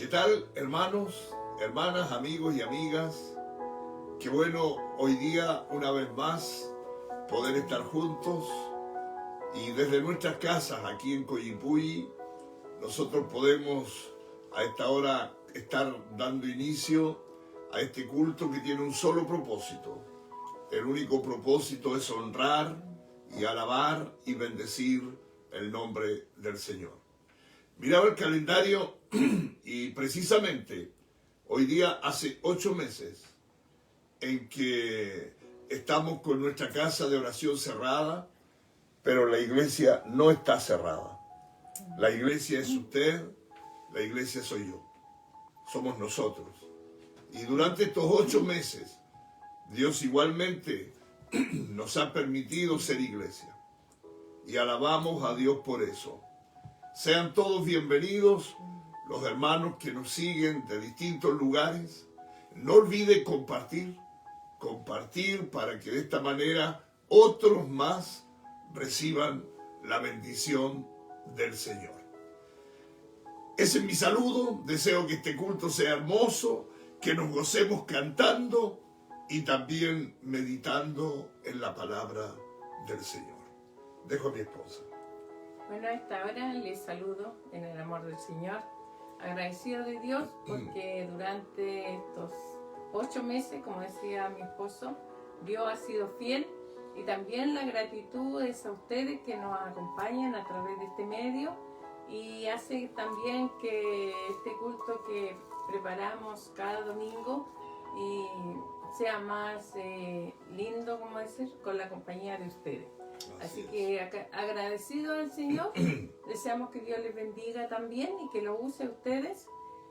tal, hermanos, hermanas, amigos y amigas? Qué bueno hoy día, una vez más, poder estar juntos y desde nuestras casas aquí en Coyipulli, nosotros podemos a esta hora estar dando inicio a este culto que tiene un solo propósito. El único propósito es honrar y alabar y bendecir el nombre del Señor. Miraba el calendario y precisamente hoy día hace 8 meses en que estamos con nuestra casa de oración cerrada, pero la iglesia no está cerrada. La iglesia es usted, la iglesia soy yo, somos nosotros. Y durante estos 8 meses, Dios igualmente nos ha permitido ser iglesia. Y alabamos a Dios por eso. Sean todos bienvenidos, los hermanos que nos siguen de distintos lugares. No olvide compartir para que de esta manera otros más reciban la bendición del Señor. Ese es mi saludo. Deseo que este culto sea hermoso, que nos gocemos cantando y también meditando en la palabra del Señor. Dejo a mi esposa. Bueno, a esta hora les saludo en el amor del Señor, agradecido de Dios porque durante estos 8 meses, como decía mi esposo, Dios ha sido fiel, y también la gratitud es a ustedes que nos acompañan a través de este medio y hace también que este culto que preparamos cada domingo y sea más lindo, como decir, con la compañía de ustedes. Así que agradecido al Señor, deseamos que Dios les bendiga también y que lo use a ustedes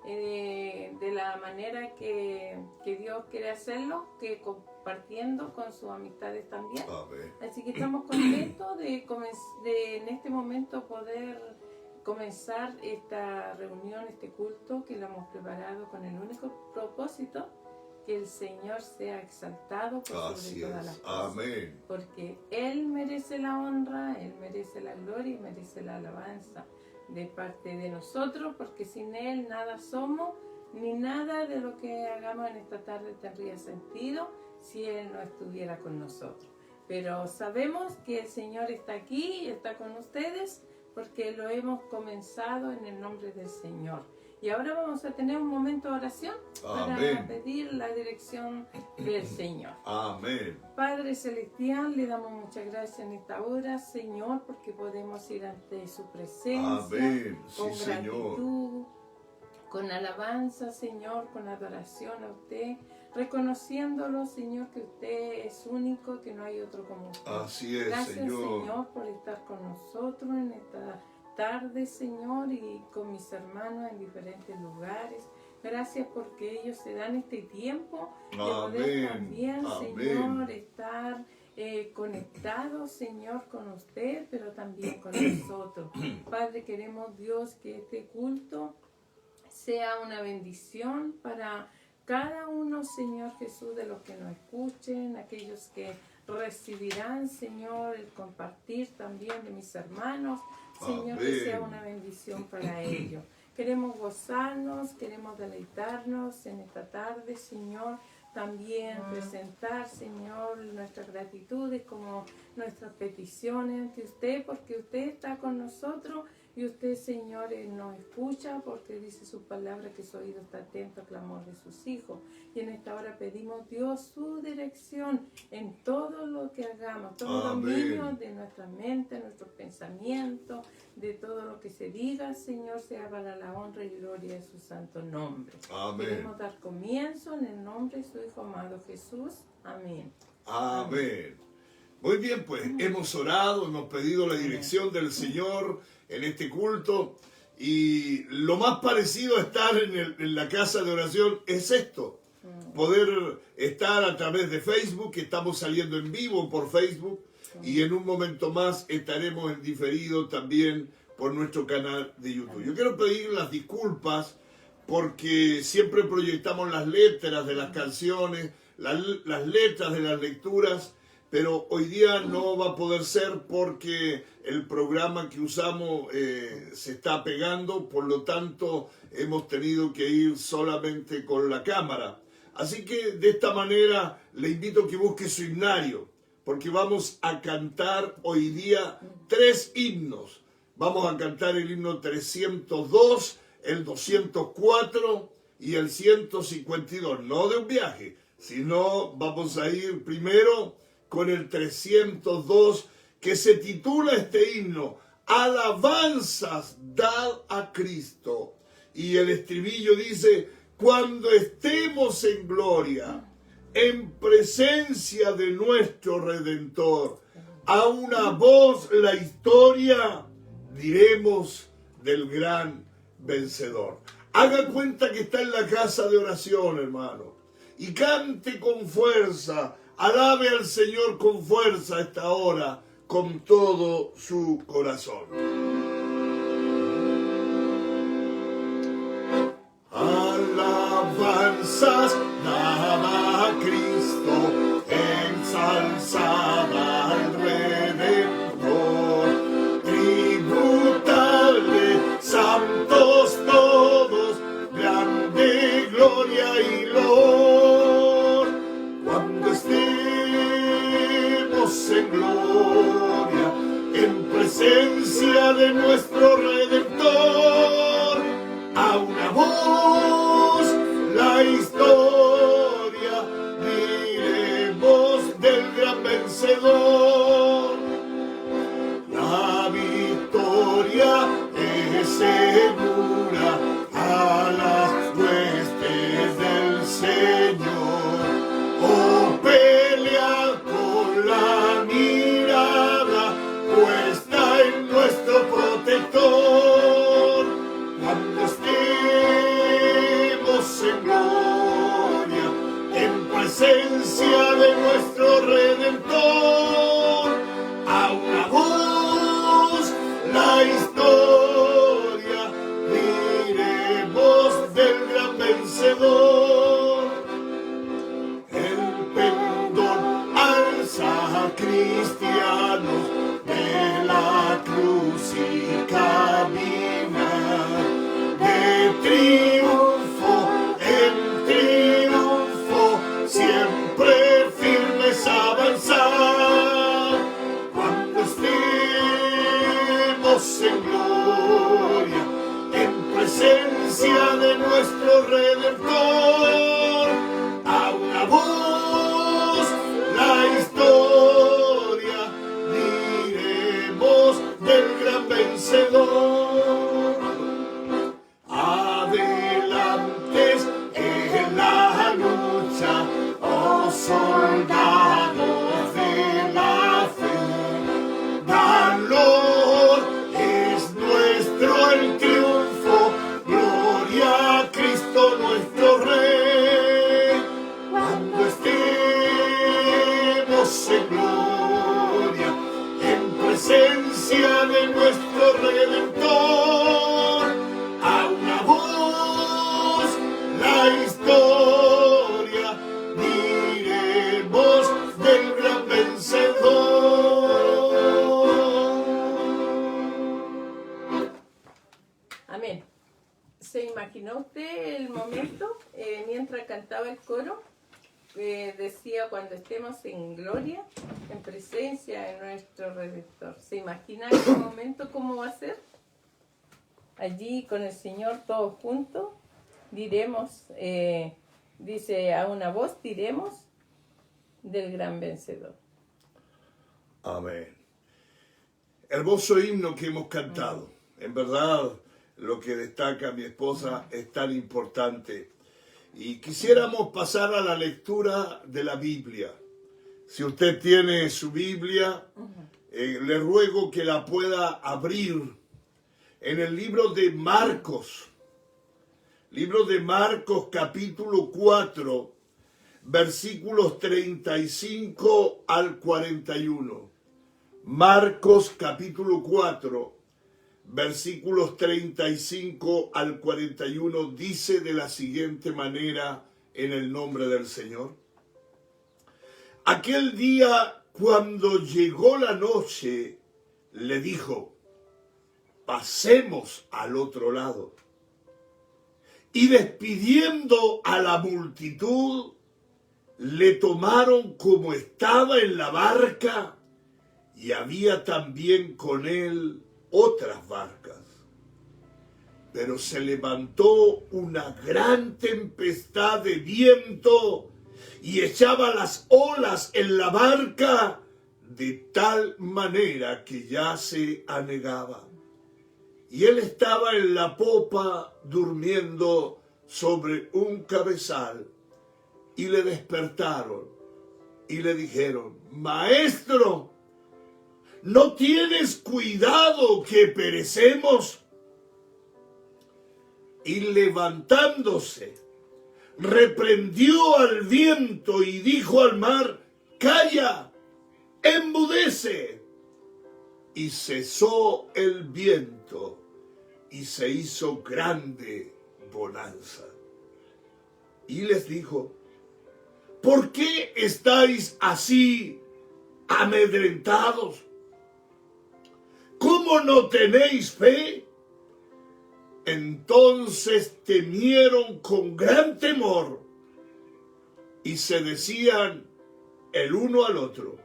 de la manera que Dios quiere hacerlo, que compartiendo con sus amistades también. Amén. Así que estamos contentos de en este momento poder comenzar esta reunión, este culto que lo hemos preparado con el único propósito que el Señor sea exaltado por sobre todas las cosas. Amén. Porque Él merece la honra, Él merece la gloria y merece la alabanza de parte de nosotros, porque sin Él nada somos, ni nada de lo que hagamos en esta tarde tendría sentido si Él no estuviera con nosotros. Pero sabemos que el Señor está aquí y está con ustedes, porque lo hemos comenzado en el nombre del Señor. Y ahora vamos a tener un momento de oración para pedir la dirección del Señor. Amén. Padre Celestial, le damos muchas gracias en esta hora, Señor, porque podemos ir ante su presencia. Amén. Con Sí, gratitud, Señor. con alabanza, Señor, con adoración a usted, reconociéndolo, Señor, que usted es único, que no hay otro como usted. Así es, Gracias, Señor. Señor, por estar con nosotros en esta tarde, Señor, y con mis hermanos en diferentes lugares. Gracias porque ellos se dan este tiempo de poder también, Señor, estar conectados, Señor, con usted, pero también con nosotros. Padre, queremos, Dios, que este culto sea una bendición para cada uno, Señor Jesús, de los que nos escuchen, aquellos que recibirán, Señor, el compartir también de mis hermanos, Señor, que sea una bendición para ellos. Queremos gozarnos, queremos deleitarnos en esta tarde, Señor. También presentar, Señor, nuestras gratitudes como nuestras peticiones ante usted, porque usted está con nosotros y usted, Señor, nos escucha, porque dice su palabra que su oído está atento al clamor de sus hijos. Y en esta hora pedimos, Dios, su dirección en todo lo que hagamos, todo dominio de nuestra mente, nuestros pensamientos, de todo lo que se diga, Señor, sea para la honra y gloria de su santo nombre. Amén. Queremos dar comienzo en el nombre de su Hijo amado Jesús. Amén. Amén. Muy bien, pues hemos orado, hemos pedido la dirección del Señor en este culto, y lo más parecido a estar en la casa de oración es esto: poder estar a través de Facebook, que estamos saliendo en vivo por Facebook, y en un momento más estaremos en diferido también por nuestro canal de YouTube. Yo quiero pedir las disculpas porque siempre proyectamos las letras de las canciones, las letras de las lecturas, pero hoy día no va a poder ser porque el programa que usamos se está pegando, por lo tanto hemos tenido que ir solamente con la cámara. Así que de esta manera le invito a que busque su himnario, porque vamos a cantar hoy día 3 himnos. Vamos a cantar el himno 302, el 204 y el 152, no de un viaje, sino vamos a ir primero con el 302, que se titula este himno, Alabanzas dad a Cristo. Y el estribillo dice, cuando estemos en gloria, en presencia de nuestro Redentor, a una voz la historia diremos del gran vencedor. Haga cuenta que está en la casa de oración, hermano, y cante con fuerza, alabe al Señor con fuerza a esta hora, con todo su corazón. Alabanzas daba a Cristo, ensalzaba al Redentor, tributadle, santos todos, grande gloria y loor. Cuando estemos en gloria, en presencia de nuestro Redentor, a una voz la historia diremos del gran vencedor. La victoria es segura a las huestes del Señor. Oh, pelea con la mirada puesta en nuestro protector. Cuando estemos en gloria, en presencia de nuestro Redentor, a una voz la historia diremos del gran vencedor. El pendón alza, cristianos, de la cruz y camina de triunfo en triunfo, siempre firmes a avanzar. Cuando estemos en gloria, en presencia de nuestro Redentor, a una voz la historia diremos del gran vencedor. Adelantes en la lucha, oh soldados de la fe, valor es nuestro el triunfo, gloria a Cristo nuestro Rey. Cuando estemos en gloria, en presencia de nuestro Redentor, a una voz la historia diremos del gran vencedor. Amén. ¿Se imaginó usted el momento mientras cantaba el coro? Decía, cuando estemos en gloria, en presencia de nuestro Redentor. ¿Se imagina ese momento cómo va a ser? Allí con el Señor todos juntos, diremos, dice, a una voz diremos del gran vencedor. Amén. Hermoso himno que hemos cantado. En verdad, lo que destaca mi esposa es tan importante. Y quisiéramos pasar a la lectura de la Biblia. Si usted tiene su Biblia, le ruego que la pueda abrir en el libro de Marcos. Libro de Marcos, capítulo 4, versículos 35 al 41. Marcos, capítulo 4, versículos 35 al 41, dice de la siguiente manera, en el nombre del Señor. Aquel día, Cuando llegó la noche, le dijo: pasemos al otro lado. Y despidiendo a la multitud, le tomaron como estaba en la barca, y había también con él otras barcas. Pero se levantó una gran tempestad de viento y echaba las olas en la barca de tal manera que ya se anegaba. Y él estaba en la popa durmiendo sobre un cabezal, y le despertaron y le dijeron: Maestro, ¿no tienes cuidado que perecemos? Y levantándose, reprendió al viento y dijo al mar: calla, enmudece. Y cesó el viento y se hizo grande bonanza. Y les dijo: ¿por qué estáis así amedrentados? ¿Cómo no tenéis fe? Entonces temieron con gran temor y se decían el uno al otro: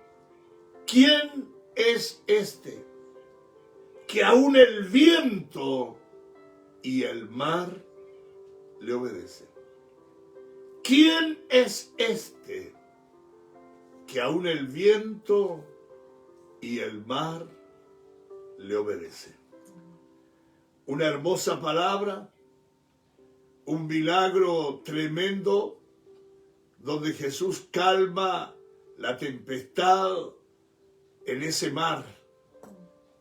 ¿quién es este que aún el viento y el mar le obedecen? ¿Quién es este que aún el viento y el mar le obedecen? Una hermosa palabra, un milagro tremendo, donde Jesús calma la tempestad en ese mar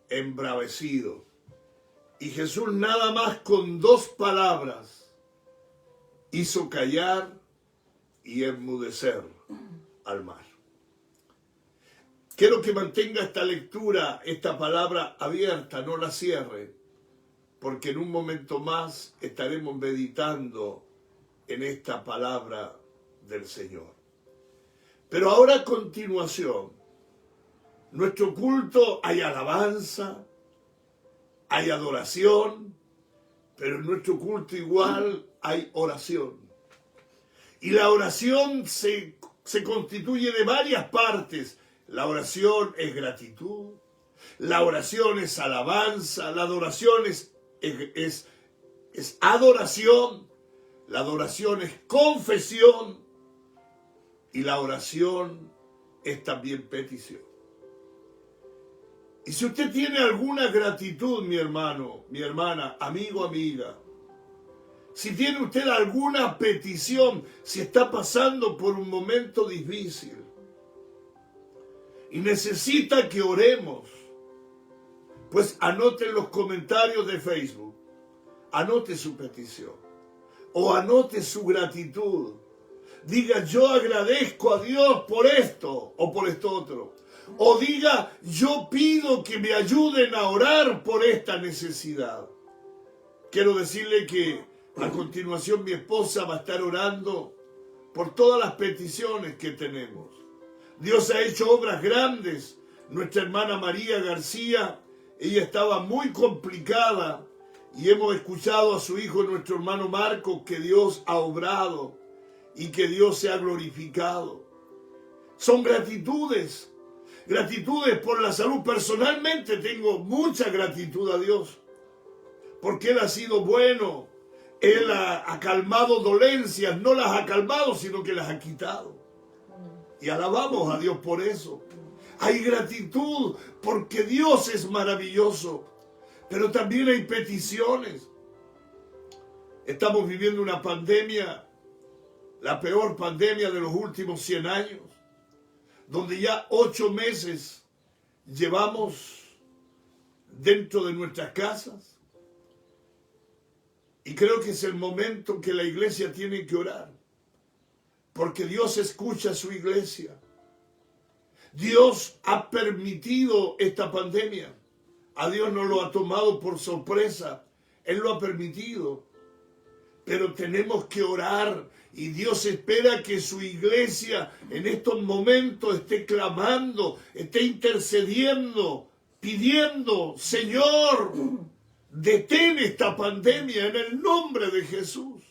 embravecido. Y Jesús nada más con 2 palabras hizo callar y enmudecer al mar. Quiero que mantenga esta lectura, esta palabra abierta, no la cierre, porque en un momento más estaremos meditando en esta palabra del Señor. Pero ahora a continuación, nuestro culto hay alabanza, hay adoración, pero en nuestro culto igual hay oración. Y la oración se constituye de varias partes. La oración es gratitud, la oración es alabanza, la adoración es adoración, la adoración es confesión y la oración es también petición. Y si usted tiene alguna gratitud, mi hermano, mi hermana, amigo, amiga, si tiene usted alguna petición, si está pasando por un momento difícil y necesita que oremos, pues anote en los comentarios de Facebook, anote su petición o anote su gratitud. Diga: yo agradezco a Dios por esto o por esto otro. O diga: yo pido que me ayuden a orar por esta necesidad. Quiero decirle que a continuación mi esposa va a estar orando por todas las peticiones que tenemos. Dios ha hecho obras grandes. Nuestra hermana María García, ella estaba muy complicada y hemos escuchado a su hijo, nuestro hermano Marco, que Dios ha obrado y que Dios se ha glorificado. Son gratitudes por la salud. Personalmente tengo mucha gratitud a Dios, porque Él ha sido bueno. Él ha calmado dolencias, no las ha calmado, sino que las ha quitado. Y alabamos a Dios por eso. Hay gratitud porque Dios es maravilloso, pero también hay peticiones. Estamos viviendo una pandemia, la peor pandemia de los últimos 100 años, donde ya 8 meses llevamos dentro de nuestras casas. Y creo que es el momento que la iglesia tiene que orar, porque Dios escucha a su iglesia. Dios ha permitido esta pandemia. A Dios no lo ha tomado por sorpresa. Él lo ha permitido. pero tenemos que orar. Y Dios espera que su iglesia en estos momentos esté clamando, esté intercediendo, pidiendo, Señor, detén esta pandemia en el nombre de Jesús.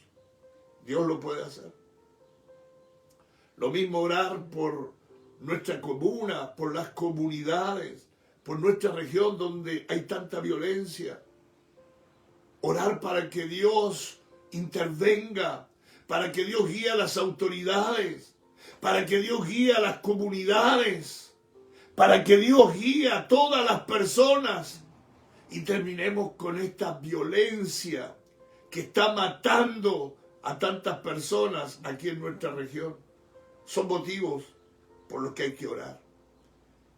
Dios lo puede hacer. Lo mismo orar por nuestra comuna, por las comunidades, por nuestra región donde hay tanta violencia. Orar para que Dios intervenga, para que Dios guíe a las autoridades, para que Dios guíe a las comunidades, para que Dios guíe a todas las personas y terminemos con esta violencia que está matando a tantas personas aquí en nuestra región. Son motivos por los que hay que orar.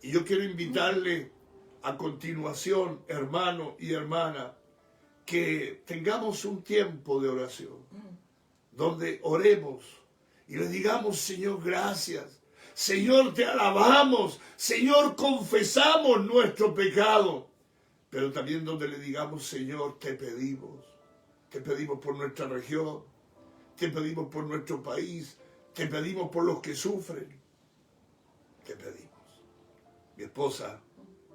Y yo quiero invitarle a continuación, hermano y hermana, que tengamos un tiempo de oración, donde oremos y le digamos, Señor, gracias. Señor, te alabamos. Señor, confesamos nuestro pecado. Pero también donde le digamos, Señor, te pedimos. Te pedimos por nuestra región. Te pedimos por nuestro país. Te pedimos por los que sufren. Te pedimos. Mi esposa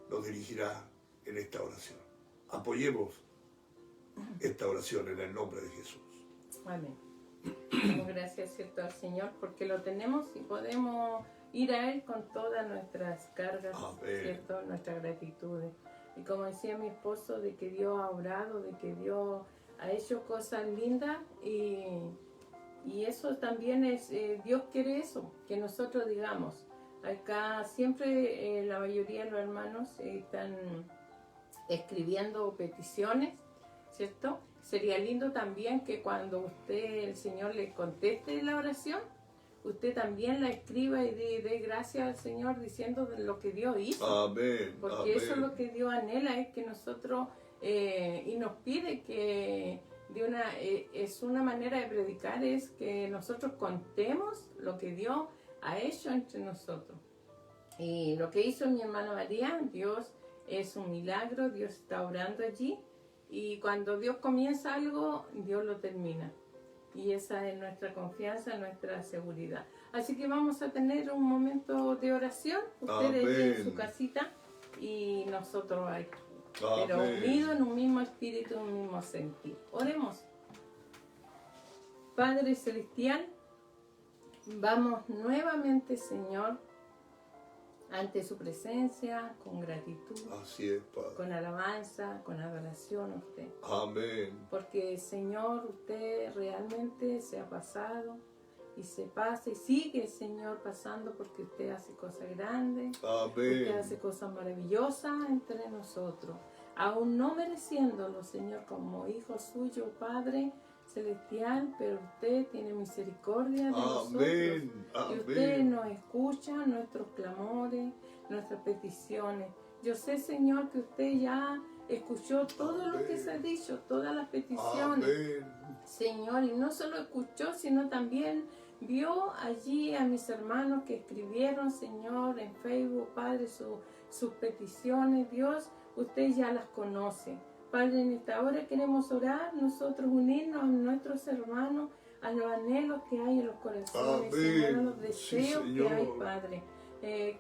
nos dirigirá en esta oración. Apoyemos esta oración en el nombre de Jesús. Amén. Damos gracias, ¿cierto?, al Señor, porque lo tenemos y podemos ir a Él con todas nuestras cargas, Amén. ¿cierto?, nuestras gratitudes. Y como decía mi esposo, de que Dios ha obrado, de que Dios ha hecho cosas lindas y eso también es, Dios quiere eso, que nosotros digamos. Acá siempre la mayoría de los hermanos están escribiendo peticiones, ¿cierto? Sería lindo también que cuando el Señor le conteste la oración, usted también la escriba y dé gracias al Señor diciendo lo que Dios hizo. Amén. Porque Amén. eso es lo que Dios anhela, es que nosotros, y nos pide que es una manera de predicar, es que nosotros contemos lo que Dios ha hecho entre nosotros. Y lo que hizo mi hermana María, Dios es un milagro, Dios está orando allí. Y cuando Dios comienza algo, Dios lo termina. Y esa es nuestra confianza, nuestra seguridad. Así que vamos a tener un momento de oración, ustedes Amén. en su casita y nosotros aquí. Amén. Pero unidos en un mismo espíritu, en un mismo sentir. Oremos. Padre Celestial, vamos nuevamente, Señor, ante su presencia, con gratitud, Así es, Padre. con alabanza, con adoración a usted. Amén. Porque, Señor, usted realmente se ha pasado y se pasa y sigue, Señor, pasando, porque usted hace cosas grandes, usted Amén. hace cosas maravillosas entre nosotros, aún no mereciéndolo, Señor, como hijo suyo, Padre Celestial, pero usted tiene misericordia de nosotros. Amén. Y usted Amén. nos escucha nuestros clamores, nuestras peticiones. Yo sé, Señor, que usted ya escuchó todo lo que se ha dicho, todas las peticiones. Amén. Señor, y no solo escuchó, sino también vio allí a mis hermanos que escribieron, Señor, en Facebook, Padre, sus peticiones. Dios, usted ya las conoce. Padre, en esta hora queremos orar, nosotros unirnos a nuestros hermanos, a los anhelos que hay en los corazones, Señor, a los deseos que hay, Padre.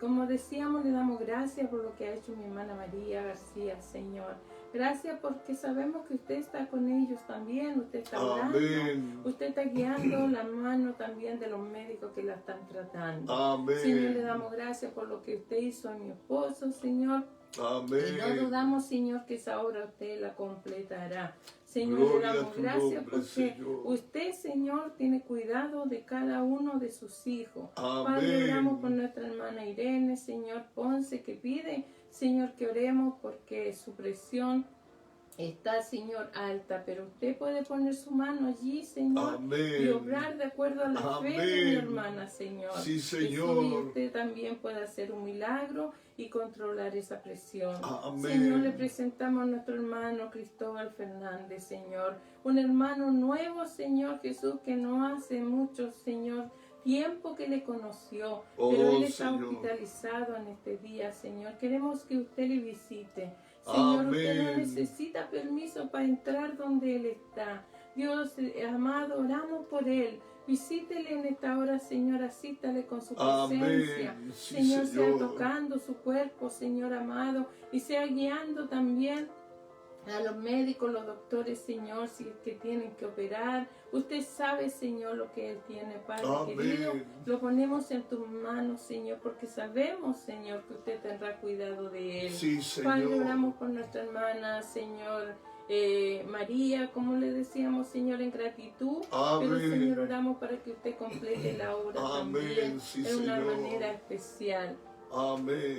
Como decíamos, le damos gracias por lo que ha hecho mi hermana María García, Señor. Gracias porque sabemos que usted está con ellos también, usted está orando, usted está guiando la mano también de los médicos que la están tratando. Amén. Señor, le damos gracias por lo que usted hizo a mi esposo, Señor. Amén. Y no dudamos, Señor, que esa obra usted la completará. Señor, Gloria le damos a tu gracias nombre, porque Señor. usted, Señor, tiene cuidado de cada uno de sus hijos. Amén. Padre, oramos por nuestra hermana Irene, Señor Ponce, que pide, Señor, que oremos porque su presión está, Señor, alta, pero usted puede poner su mano allí, Señor, Amén. y obrar de acuerdo a la fe de mi Amén. hermana, Señor. Sí, Señor. Que sí, usted también puede hacer un milagro y controlar esa presión. Amén. Señor, le presentamos a nuestro hermano Cristóbal Fernández, Señor, un hermano nuevo, Señor Jesús, que no hace mucho, Señor, tiempo que le conoció, pero él está Señor. hospitalizado en este día, Señor. Queremos que usted le visite. Señor, usted no Amén. necesita permiso para entrar donde Él está. Dios amado, oramos por él. Visítele en esta hora, Señor, asístale con su presencia. Sí, Señor, sea tocando su cuerpo, Señor amado, y sea guiando también a los médicos, los doctores, Señor, si es que tienen que operar. Usted sabe, Señor, lo que Él tiene, Padre querido. Lo ponemos en tus manos, Señor, porque sabemos, Señor, que usted tendrá cuidado de Él. Sí, Señor. Padre, oramos por nuestra hermana, Señor, María, como le decíamos, Señor, en gratitud. Pero, Señor, oramos para que usted complete la obra también de una manera especial.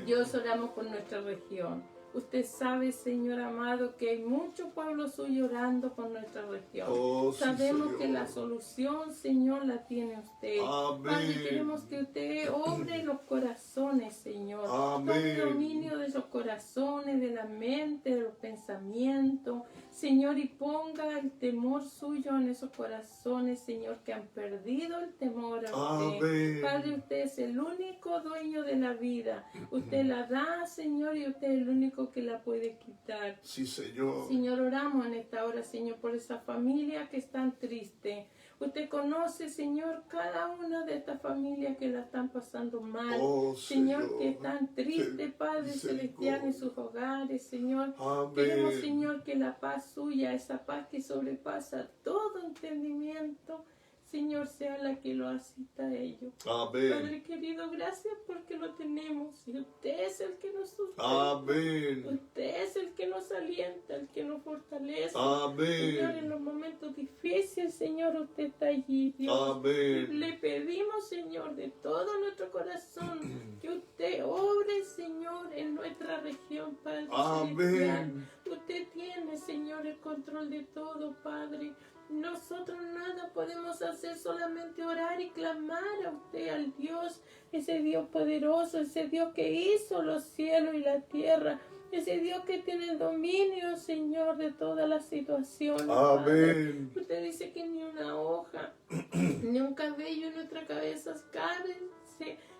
Dios, oramos por nuestra región. Usted sabe, Señor amado, que hay mucho pueblo suyo orando por nuestra región. Sabemos que la solución, Señor, la tiene usted. Padre, queremos que usted obre los corazones, Señor. Tome dominio de los corazones, de la mente, de los pensamientos, Señor, y ponga el temor suyo en esos corazones, Señor, que han perdido el temor a usted. Padre, usted es el único dueño de la vida. Usted la da, Señor, y usted es el único que la puede quitar. Sí, Señor. Señor, oramos en esta hora, Señor, por esa familia que es tan triste. Usted conoce, Señor, cada una de estas familias que la están pasando mal. Señor, que están tristes, Padre celestial, en sus hogares, Señor. Queremos, Señor, que la paz suya, esa paz que sobrepasa todo entendimiento, Señor, sea la que lo asista a ellos. Padre querido, gracias porque lo tenemos. Y usted es el que nos sustenta. Usted es el que nos alienta, el que nos fortalece. Señor, en los momentos difíciles, Señor, usted está allí, Dios. Le pedimos, Señor, de todo nuestro corazón, que usted obre, Señor, en nuestra región, Padre celestial. Usted tiene, Señor, el control de todo, Padre. Nosotros nada podemos hacer, solamente orar y clamar a usted, al Dios, ese Dios poderoso, ese Dios que hizo los cielos y la tierra, ese Dios que tiene el dominio, Señor, de todas las situaciones. Usted dice que ni una hoja, ni un cabello en nuestra cabeza caben,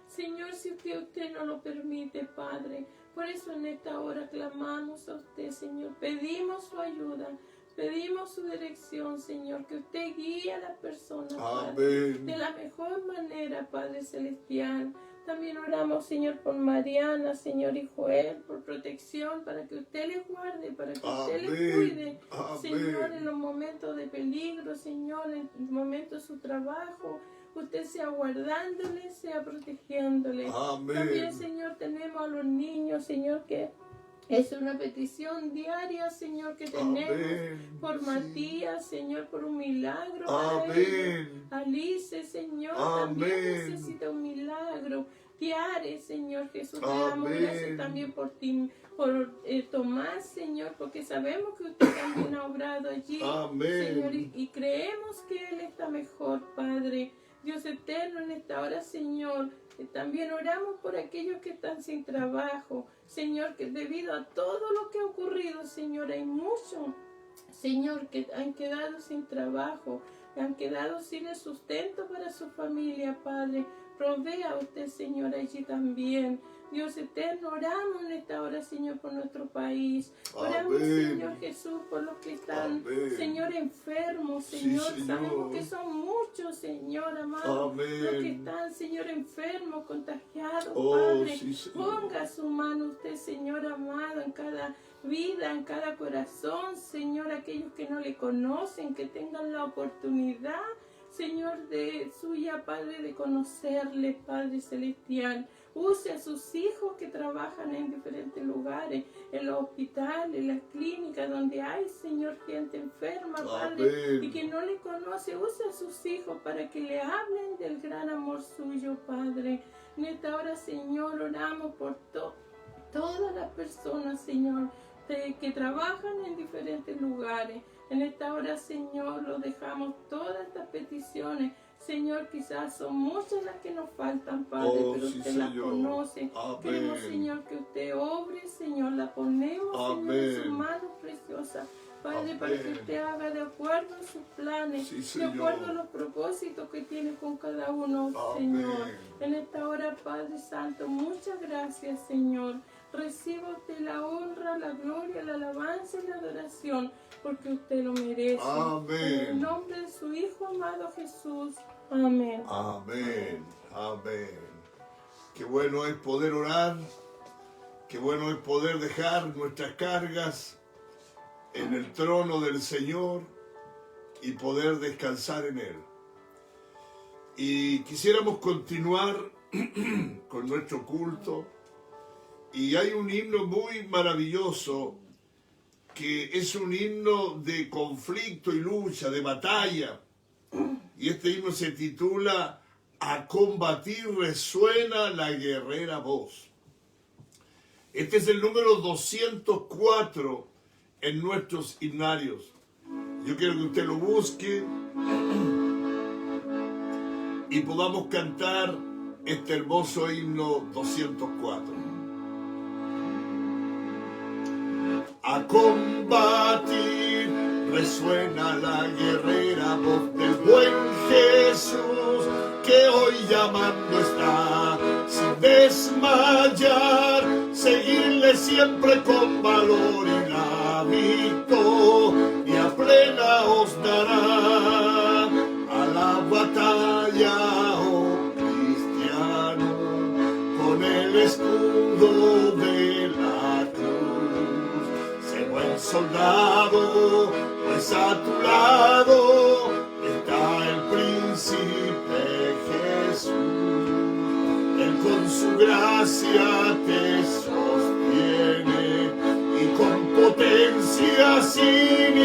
Señor, si usted no lo permite, Padre. Por eso en esta hora clamamos a usted, Señor, pedimos su ayuda. Pedimos su dirección, Señor, que usted guíe a las personas, Padre, de la mejor manera, Padre celestial. También oramos, Señor, por Mariana, Señor, y Joel, por protección, para que usted les guarde, para que usted les cuide, Señor, en los momentos de peligro, Señor, en los momentos de su trabajo. Usted sea guardándole, sea protegiéndole. También, Señor, tenemos a los niños, Señor, que es una petición diaria, Señor, que tenemos por Matías, Señor, por un milagro para él. Alice, Señor, también necesita un milagro. Tiare, Señor Jesús, te damos gracias también por ti, por Tomás, Señor, porque sabemos que usted también ha obrado allí, Señor, y creemos que él está mejor, Padre. Dios eterno, en esta hora, Señor, también oramos por aquellos que están sin trabajo, Señor, que debido a todo lo que ha ocurrido, Señor, hay muchos, Señor, que han quedado sin trabajo, han quedado sin el sustento para su familia, Padre. Provea usted, Señor, allí también. Dios eterno, oramos en esta hora, Señor, por nuestro país. Oramos, Señor Jesús, por los que están, Señor, enfermos, Señor. Sabemos que son muchos, Señor, amado. Los que están, Señor, enfermos, contagiados, Padre. Ponga su mano usted, Señor, amado, en cada vida, en cada corazón, Señor, aquellos que no le conocen, que tengan la oportunidad, Señor, de suya, Padre, de conocerle, Padre celestial. Use a sus hijos que trabajan en diferentes lugares, en los hospitales, en las clínicas, donde hay, Señor, gente enferma, Padre, y que no le conoce. Use a sus hijos para que le hablen del gran amor suyo, Padre. En esta hora, Señor, oramos por todas las personas, Señor, que trabajan en diferentes lugares. En esta hora, Señor, lo dejamos todas estas peticiones. Señor, quizás son muchas las que nos faltan, Padre, pero usted las conoce. Queremos, Señor, que usted obre, Señor, la ponemos, Señor, en sus manos preciosas, Padre, para que usted haga de acuerdo a sus planes, de acuerdo a los propósitos que tiene con cada uno, Señor. En esta hora, Padre Santo, muchas gracias, Señor. Reciba usted la honra, la gloria, la alabanza y la adoración, porque usted lo merece. Amén. En el nombre de su Hijo amado Jesús. Amén. Amén. Amén. Qué bueno es poder orar. Qué bueno es poder dejar nuestras cargas en el trono del Señor y poder descansar en Él. Y quisiéramos continuar con nuestro culto. Y hay un himno muy maravilloso que es un himno de conflicto y lucha, de batalla. Y este himno se titula "A combatir resuena la guerrera voz". Este es el número 204 en nuestros himnarios. Yo quiero que usted lo busque y podamos cantar este hermoso himno 204. A combatir resuena la guerrera voz del buen Jesús, que hoy llamando está, sin desmayar, seguirle siempre con valor y la victoria plena os dará. A la batalla, oh cristiano, con el escudo de la cruz, sé buen soldado, pues a tu lado está el príncipe Jesús. Él con su gracia te sostiene y con potencia sin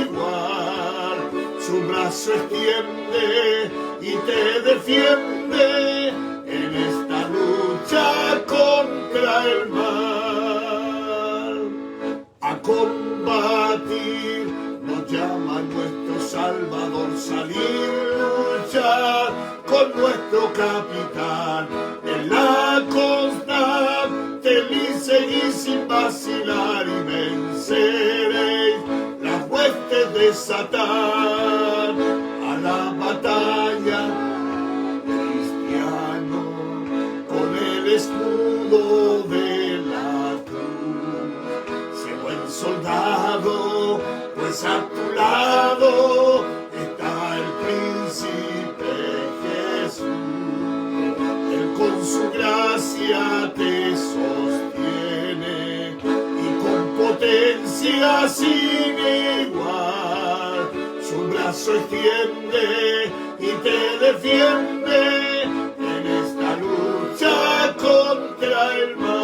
igual su brazo extiende y te defiende en esta lucha contra el mal. A combatir nos llama nuestro Salvador, salir luchar con nuestro capitán en la constante y seguir sin vacilar y venceréis las huestes de Satán. A la batalla, cristiano, con el escudo de la cruz, sé buen soldado, pues a tu lado está el príncipe Jesús. Él con su gracia te sostiene y con potencia sin igual su brazo extiende y te defiende en esta lucha contra el mal.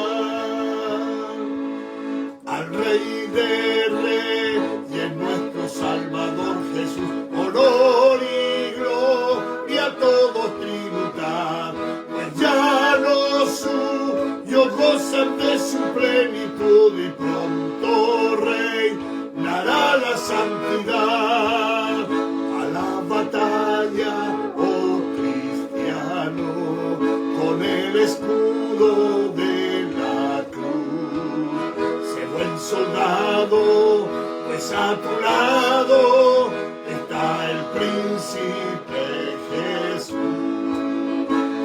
Al Rey de Reyes y en nuestro Salvador Jesús, honor y gloria todos tributar, pues ya los suyos gozan de su plenitud y pronto reinará la santidad. A la batalla, oh cristiano, con el escudo de la cruz, sé buen soldado, pues a tu lado está el príncipe Jesús.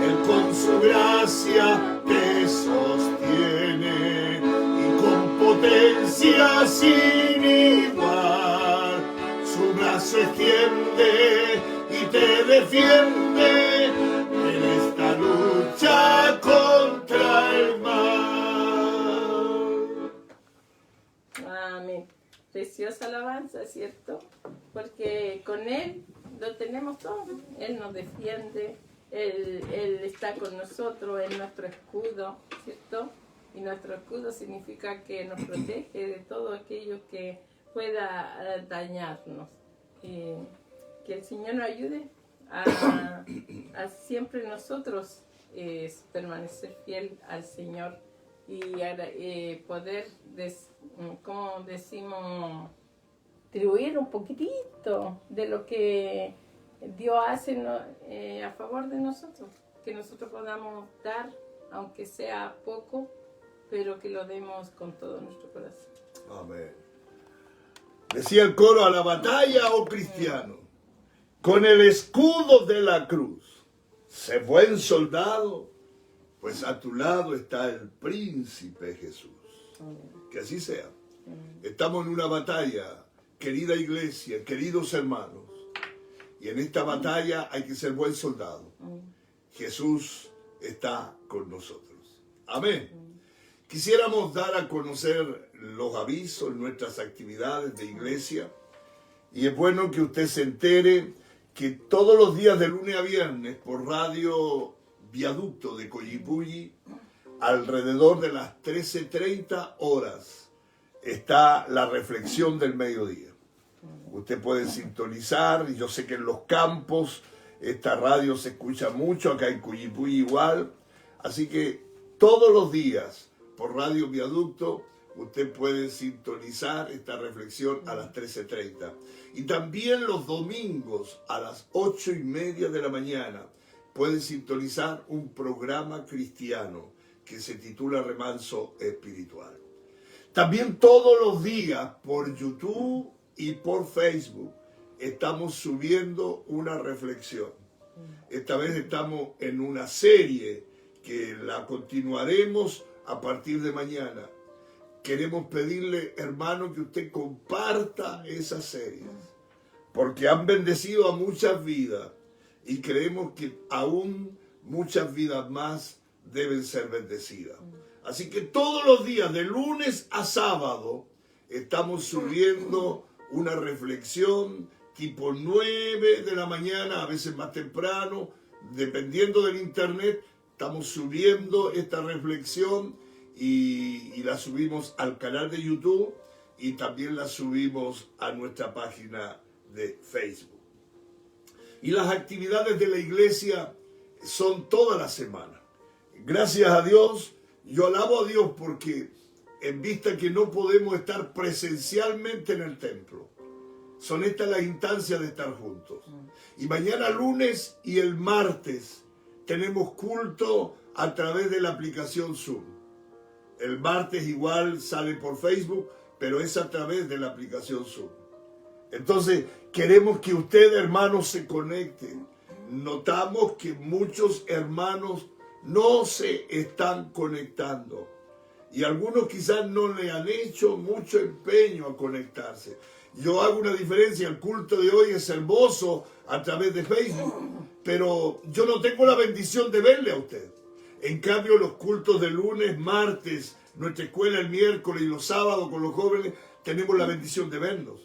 Él con su gracia te sostiene y con potencia sin igual su brazo extiende y te defiende en esta lucha contra el mal. Amén. Preciosa alabanza, ¿cierto? Porque con Él lo tenemos todo. Él nos defiende, Él está con nosotros, es nuestro escudo, ¿cierto? Y nuestro escudo significa que nos protege de todo aquello que pueda dañarnos. Que el Señor nos ayude a siempre nosotros permanecer fiel al Señor y poder, como decimos, distribuir un poquitito de lo que Dios hace a favor de nosotros, que nosotros podamos dar, aunque sea poco, pero que lo demos con todo nuestro corazón. Amén. Decía el coro: a la batalla, oh cristiano, con el escudo de la cruz, sé buen soldado, pues a tu lado está el príncipe Jesús. Que así sea. Estamos en una batalla querida iglesia, queridos hermanos, y en esta batalla hay que ser buen soldado. Jesús está con nosotros. Amén. Quisiéramos dar a conocer los avisos, nuestras actividades de iglesia, y es bueno que usted se entere que todos los días de lunes a viernes por Radio Viaducto de Collipulli, alrededor de las 13:30 horas, está la reflexión del mediodía. Usted puede sintonizar, y yo sé que en los campos esta radio se escucha mucho, acá en Collipulli igual, así que todos los días por Radio Viaducto usted puede sintonizar esta reflexión a las 13:30. Y también los domingos a las 8:30 de la mañana puede sintonizar un programa cristiano que se titula Remanso Espiritual. También todos los días por YouTube y por Facebook estamos subiendo una reflexión. Esta vez estamos en una serie que la continuaremos a partir de mañana. Queremos pedirle, hermano, que usted comparta esas series, porque han bendecido a muchas vidas y creemos que aún muchas vidas más deben ser bendecidas. Así que todos los días, de lunes a sábado, estamos subiendo una reflexión tipo 9 de la mañana, a veces más temprano, dependiendo del internet, estamos subiendo esta reflexión y la subimos al canal de YouTube y también la subimos a nuestra página de Facebook. Y las actividades de la iglesia son toda la semana. Gracias a Dios, yo alabo a Dios porque en vista que no podemos estar presencialmente en el templo, son estas las instancias de estar juntos. Y mañana lunes y el martes tenemos culto a través de la aplicación Zoom. El martes igual sale por Facebook, pero es a través de la aplicación Zoom. Entonces, queremos que usted, hermanos, se conecte. Notamos que muchos hermanos no se están conectando. Y algunos quizás no le han hecho mucho empeño a conectarse. Yo hago una diferencia, el culto de hoy es hermoso a través de Facebook, pero yo no tengo la bendición de verle a usted. En cambio, los cultos de lunes, martes, nuestra escuela el miércoles y los sábados con los jóvenes, tenemos la bendición de vernos.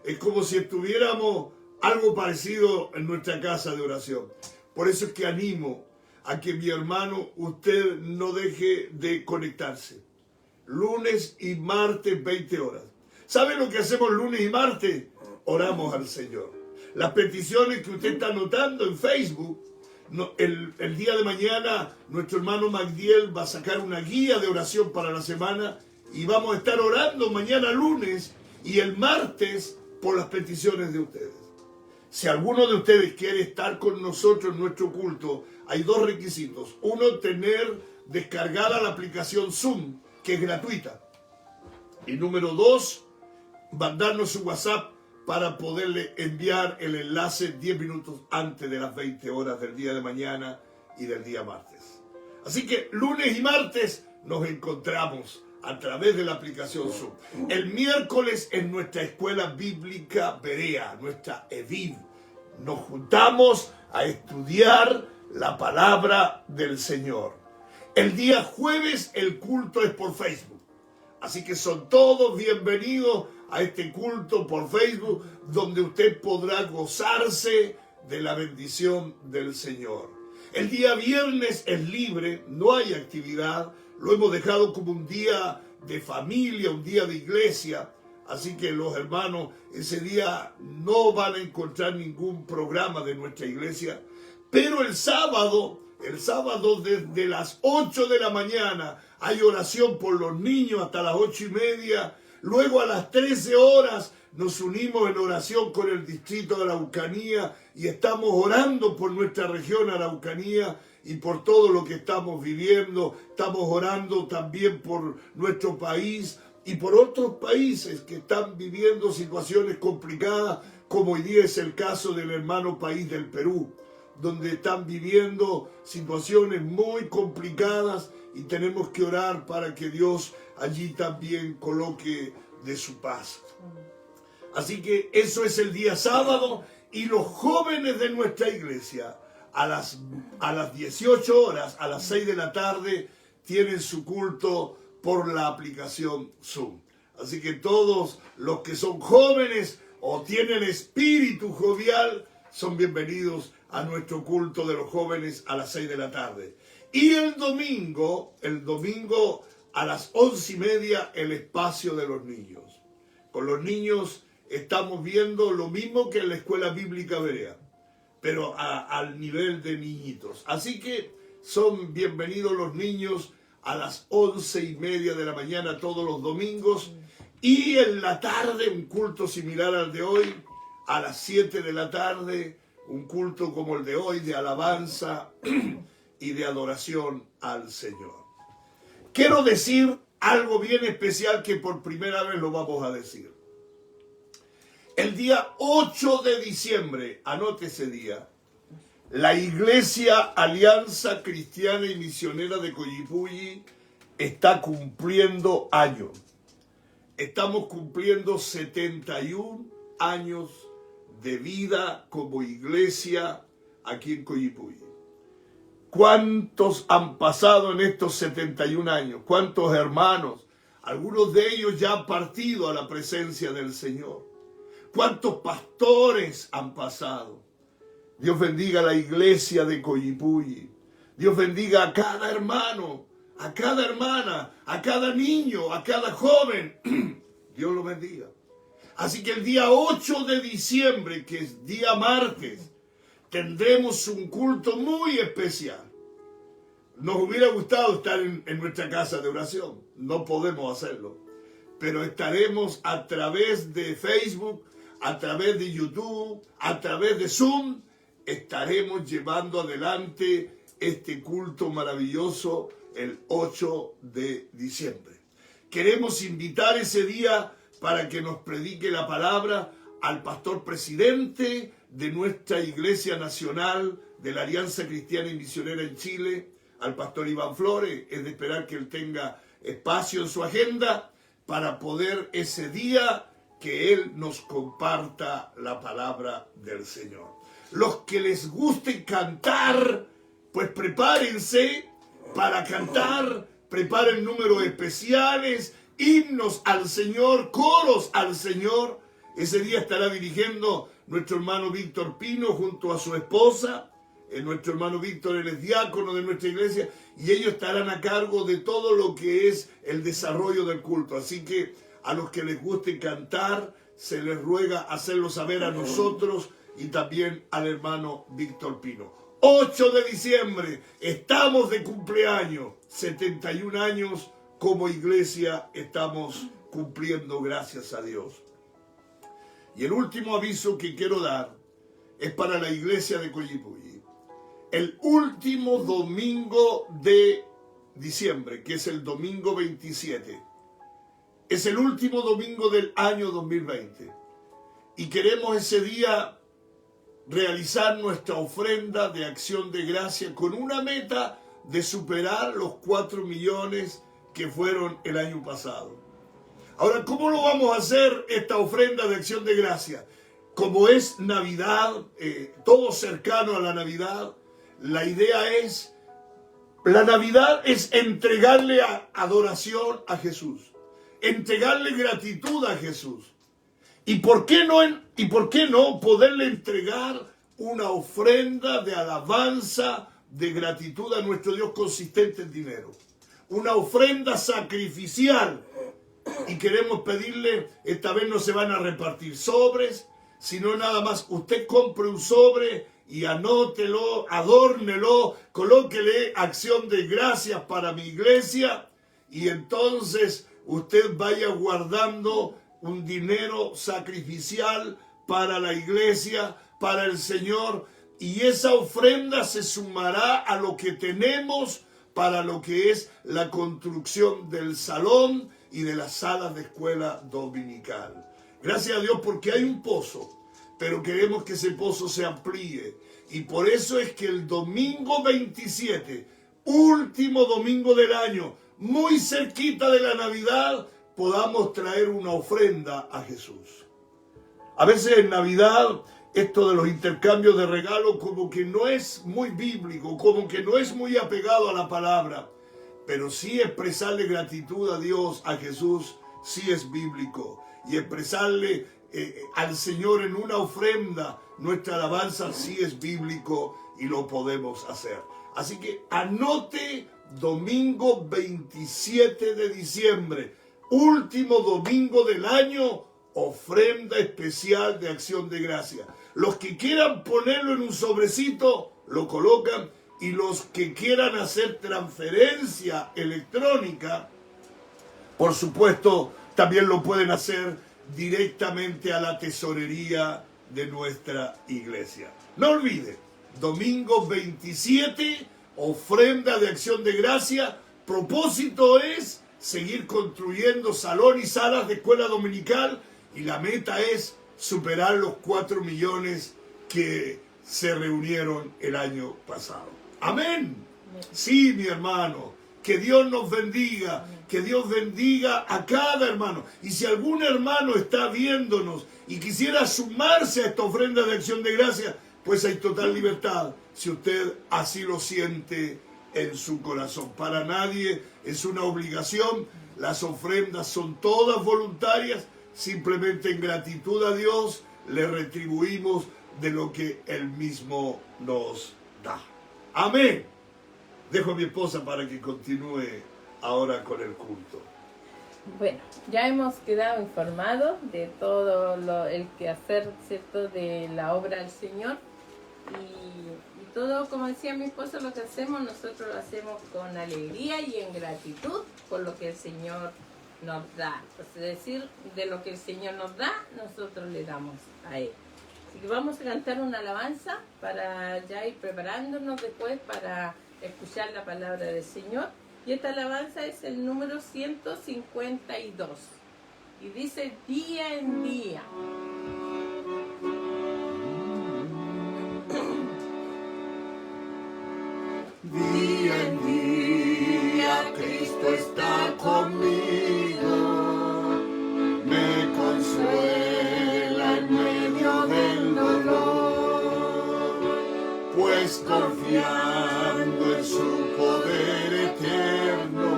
Es como si estuviéramos algo parecido en nuestra casa de oración. Por eso es que animo a que mi hermano, usted no deje de conectarse. Lunes y martes, 20 horas. ¿Sabe lo que hacemos lunes y martes? Oramos al Señor. Las peticiones que usted está anotando en Facebook, el día de mañana nuestro hermano Magdiel va a sacar una guía de oración para la semana y vamos a estar orando mañana lunes y el martes por las peticiones de ustedes. Si alguno de ustedes quiere estar con nosotros en nuestro culto, hay dos requisitos. Uno, tener descargada la aplicación Zoom, que es gratuita. Y número dos, mandarnos su WhatsApp para poderle enviar el enlace 10 minutos antes de las 20 horas del día de mañana y del día martes. Así que lunes y martes nos encontramos a través de la aplicación Zoom. El miércoles en nuestra escuela bíblica Berea, nuestra EVIV, nos juntamos a estudiar la palabra del Señor. El día jueves el culto es por Facebook. Así que son todos bienvenidos a este culto por Facebook, donde usted podrá gozarse de la bendición del Señor. El día viernes es libre, no hay actividad, lo hemos dejado como un día de familia, un día de iglesia, así que los hermanos ese día no van a encontrar ningún programa de nuestra iglesia, pero el sábado desde las 8 de la mañana hay oración por los niños hasta las 8:30. Luego a las 13 horas nos unimos en oración con el distrito de Araucanía y estamos orando por nuestra región Araucanía y por todo lo que estamos viviendo. Estamos orando también por nuestro país y por otros países que están viviendo situaciones complicadas, como hoy día es el caso del hermano país del Perú, donde están viviendo situaciones muy complicadas y tenemos que orar para que Dios allí también coloque de su paz. Así que eso es el día sábado, y los jóvenes de nuestra iglesia a las 18 horas, a las 6 de la tarde, tienen su culto por la aplicación Zoom. Así que todos los que son jóvenes o tienen espíritu jovial son bienvenidos a nuestro culto de los jóvenes a las 6 de la tarde. Y el domingo a las 11:30, el espacio de los niños. Con los niños estamos viendo lo mismo que en la escuela bíblica berea, pero al nivel de niñitos. Así que son bienvenidos los niños a las 11:30 de la mañana todos los domingos, y en la tarde un culto similar al de hoy, a las 7 de la tarde, un culto como el de hoy, de alabanza y de adoración al Señor. Quiero decir algo bien especial que por primera vez lo vamos a decir. El día 8 de diciembre, anote ese día, la Iglesia Alianza Cristiana y Misionera de Coyipulli está cumpliendo años. Estamos cumpliendo 71 años de vida como iglesia aquí en Coyipulli. ¿Cuántos han pasado en estos 71 años? ¿Cuántos hermanos? Algunos de ellos ya han partido a la presencia del Señor. ¿Cuántos pastores han pasado? Dios bendiga a la iglesia de Coyipulli. Dios bendiga a cada hermano, a cada hermana, a cada niño, a cada joven. Dios lo bendiga. Así que el día 8 de diciembre, que es día martes, tendremos un culto muy especial. Nos hubiera gustado estar en nuestra casa de oración. No podemos hacerlo. Pero estaremos a través de Facebook, a través de YouTube, a través de Zoom. Estaremos llevando adelante este culto maravilloso el 8 de diciembre. Queremos invitar ese día para que nos predique la palabra al pastor presidente de nuestra Iglesia Nacional de la Alianza Cristiana y Misionera en Chile, al pastor Iván Flores. Es de esperar que él tenga espacio en su agenda para poder ese día que él nos comparta la palabra del Señor. Los que les guste cantar, pues prepárense para cantar, preparen números especiales, himnos al Señor, coros al Señor. Ese día estará dirigiendo nuestro hermano Víctor Pino junto a su esposa. Nuestro hermano Víctor, él es diácono de nuestra iglesia, y ellos estarán a cargo de todo lo que es el desarrollo del culto. Así que a los que les guste cantar, se les ruega hacerlo saber a nosotros y también al hermano Víctor Pino. 8 de diciembre, estamos de cumpleaños, 71 años como iglesia estamos cumpliendo, gracias a Dios. Y el último aviso que quiero dar es para la iglesia de Coyipulli. El último domingo de diciembre, que es el domingo 27, es el último domingo del año 2020. Y queremos ese día realizar nuestra ofrenda de acción de gracia con una meta de superar los 4 millones que fueron el año pasado. Ahora, ¿cómo lo vamos a hacer esta ofrenda de acción de gracia? Como es Navidad, todo cercano a la Navidad, la idea es, la Navidad es entregarle adoración a Jesús, entregarle gratitud a Jesús. ¿Y por qué no poderle entregar una ofrenda de alabanza, de gratitud a nuestro Dios consistente en dinero? Una ofrenda sacrificial. Y queremos pedirle, esta vez no se van a repartir sobres, sino nada más usted compre un sobre y anótelo, adórnelo, colóquele acción de gracias para mi iglesia, y entonces usted vaya guardando un dinero sacrificial para la iglesia, para el Señor, y esa ofrenda se sumará a lo que tenemos para lo que es la construcción del salón y de las salas de escuela dominical. Gracias a Dios porque hay un pozo, pero queremos que ese pozo se amplíe, y por eso es que el domingo 27, último domingo del año, muy cerquita de la Navidad, podamos traer una ofrenda a Jesús. A veces en Navidad esto de los intercambios de regalos como que no es muy bíblico, como que no es muy apegado a la palabra, pero sí expresarle gratitud a Dios, a Jesús, sí es bíblico. Y expresarle al Señor en una ofrenda nuestra alabanza sí es bíblico y lo podemos hacer. Así que anote domingo 27 de diciembre, último domingo del año, ofrenda especial de acción de gracia. Los que quieran ponerlo en un sobrecito, lo colocan, y los que quieran hacer transferencia electrónica, por supuesto, también lo pueden hacer directamente a la tesorería de nuestra iglesia. No olvide, domingo 27, ofrenda de acción de gracia. Propósito es seguir construyendo salón y salas de escuela dominical, y la meta es superar los 4 millones que se reunieron el año pasado. Amén. Sí, mi hermano, que Dios nos bendiga, que Dios bendiga a cada hermano. Y si algún hermano está viéndonos y quisiera sumarse a esta ofrenda de acción de gracia, pues hay total libertad, si usted así lo siente en su corazón. Para nadie es una obligación, las ofrendas son todas voluntarias, simplemente en gratitud a Dios le retribuimos de lo que Él mismo nos da. Amén. Dejo a mi esposa para que continúe ahora con el culto. Bueno, ya hemos quedado informados de todo el quehacer, ¿cierto?, de la obra del Señor. Y todo, como decía mi esposa, lo que hacemos, nosotros lo hacemos con alegría y en gratitud por lo que el Señor nos da. Es decir, de lo que el Señor nos da, nosotros le damos a Él. Así que vamos a cantar una alabanza para ya ir preparándonos después para escuchar la palabra del Señor. Y esta alabanza es el número 152. Y dice: día en día. Día en día Cristo está conmigo, me consuela en medio del dolor, pues confiando en su poder eterno,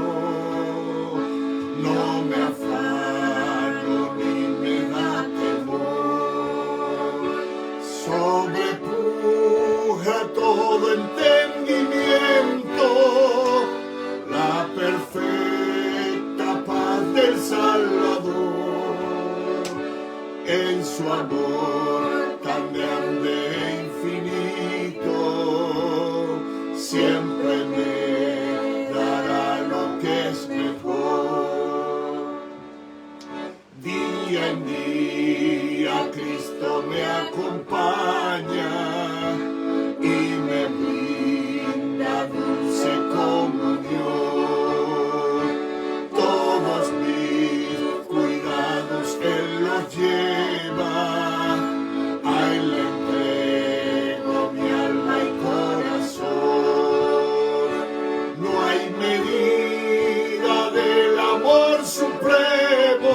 no me afano ni me da temor, sobrepuja todo entendimiento la perfecta paz del Salvador, en su amor tan grande e infinito, siempre me dará lo que es mejor. Día en día Cristo me acompaña y me brinda dulce comunión. Todos mis cuidados Él los lleva, a Él le entrego mi alma y corazón. No hay medida del amor supremo,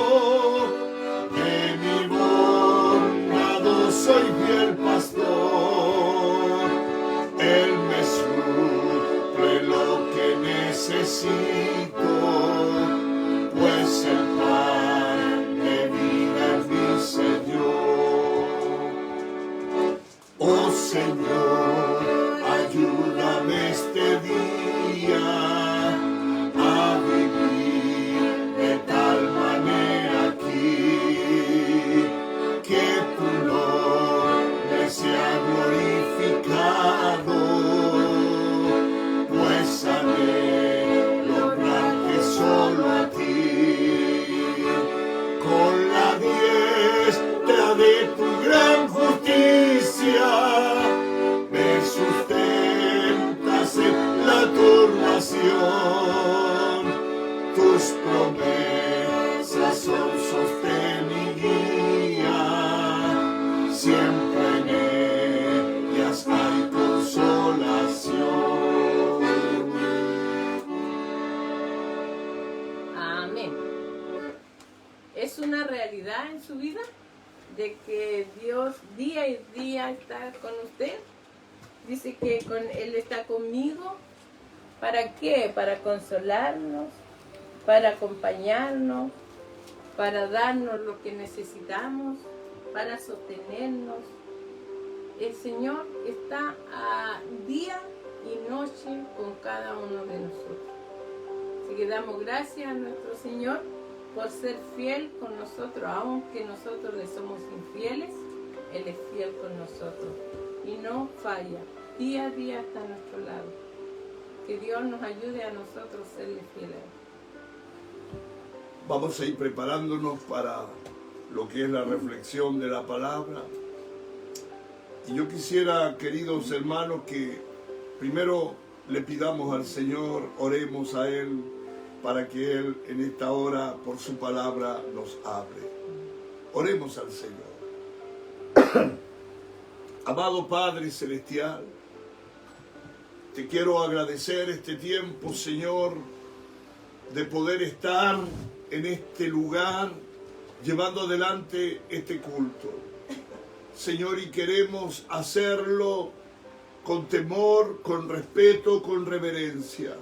de mi bondadoso y fiel pastor. Él me suple lo que necesito, pues el pan de vida es mi Señor. Oh Señor, ayúdame este día a vivir de tal manera aquí, que tu nombre sea glorificado, pues anhelo honrarte solo a ti. Con la diestra de tu gran justicia me sustentas en la turbación. Tus promesas son sostén y guía, siempre en ellas hay consolación. Amén. ¿Es una realidad en su vida? de que Dios día y día está con usted. Dice que Él está conmigo. ¿Para qué? Para consolarnos, para acompañarnos, para darnos lo que necesitamos, para sostenernos. El Señor está a día y noche con cada uno de nosotros. Así que damos gracias a nuestro Señor por ser fiel con nosotros, aunque nosotros le somos infieles, Él es fiel con nosotros y no falla. Día a día está a nuestro lado. Que Dios nos ayude a nosotros a serle fieles. Vamos a ir preparándonos para lo que es la reflexión de la palabra. Y yo quisiera, queridos hermanos, que primero le pidamos al Señor, oremos a Él, para que Él en esta hora, por su palabra, nos hable. Oremos al Señor. Amado Padre Celestial, te quiero agradecer este tiempo, Señor, de poder estar en este lugar, llevando adelante este culto. Señor, y queremos hacerlo con temor, con respeto, con reverencia.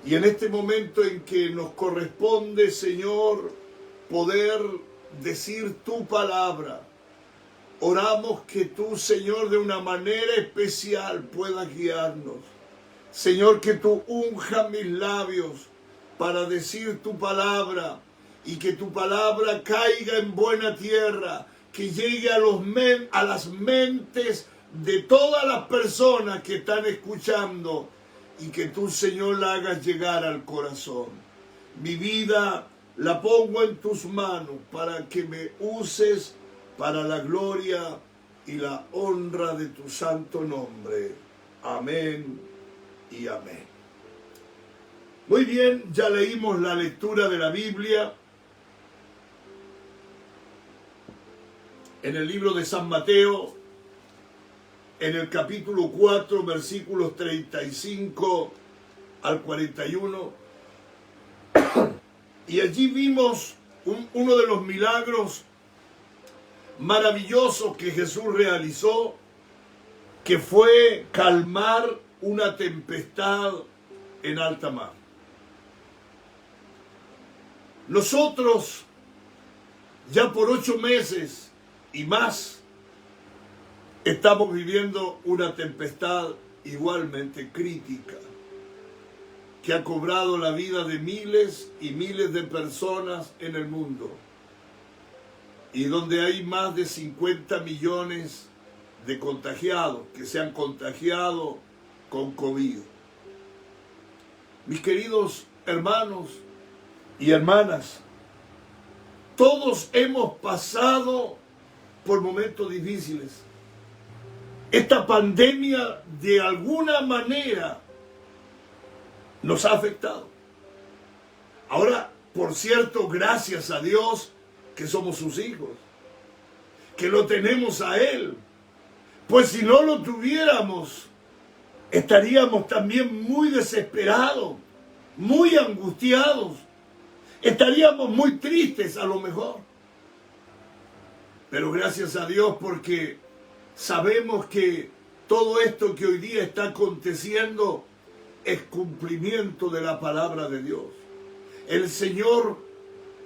Y en este momento en que nos corresponde, Señor, poder decir tu palabra, oramos que tú, Señor, de una manera especial puedas guiarnos. Señor, que tú unja mis labios para decir tu palabra y que tu palabra caiga en buena tierra, que llegue a las mentes de todas las personas que están escuchando y que tú, Señor, la hagas llegar al corazón. Mi vida la pongo en tus manos para que me uses para la gloria y la honra de tu santo nombre. Amén y amén. Muy bien, ya leímos la lectura de la Biblia en el libro de San Mateo, en el capítulo 4, versículos 35 al 41. Y allí vimos uno de los milagros maravillosos que Jesús realizó, que fue calmar una tempestad en alta mar. Nosotros, ya por 8 meses y más, estamos viviendo una tempestad igualmente crítica, que ha cobrado la vida de miles y miles de personas en el mundo, y donde hay más de 50 millones de contagiados que se han contagiado con COVID. Mis queridos hermanos y hermanas, todos hemos pasado por momentos difíciles. Esta pandemia de alguna manera nos ha afectado. Ahora, por cierto, gracias a Dios que somos sus hijos, que lo tenemos a Él. Pues si no lo tuviéramos, estaríamos también muy desesperados, muy angustiados, estaríamos muy tristes a lo mejor. Pero gracias a Dios, porque sabemos que todo esto que hoy día está aconteciendo es cumplimiento de la palabra de Dios. El Señor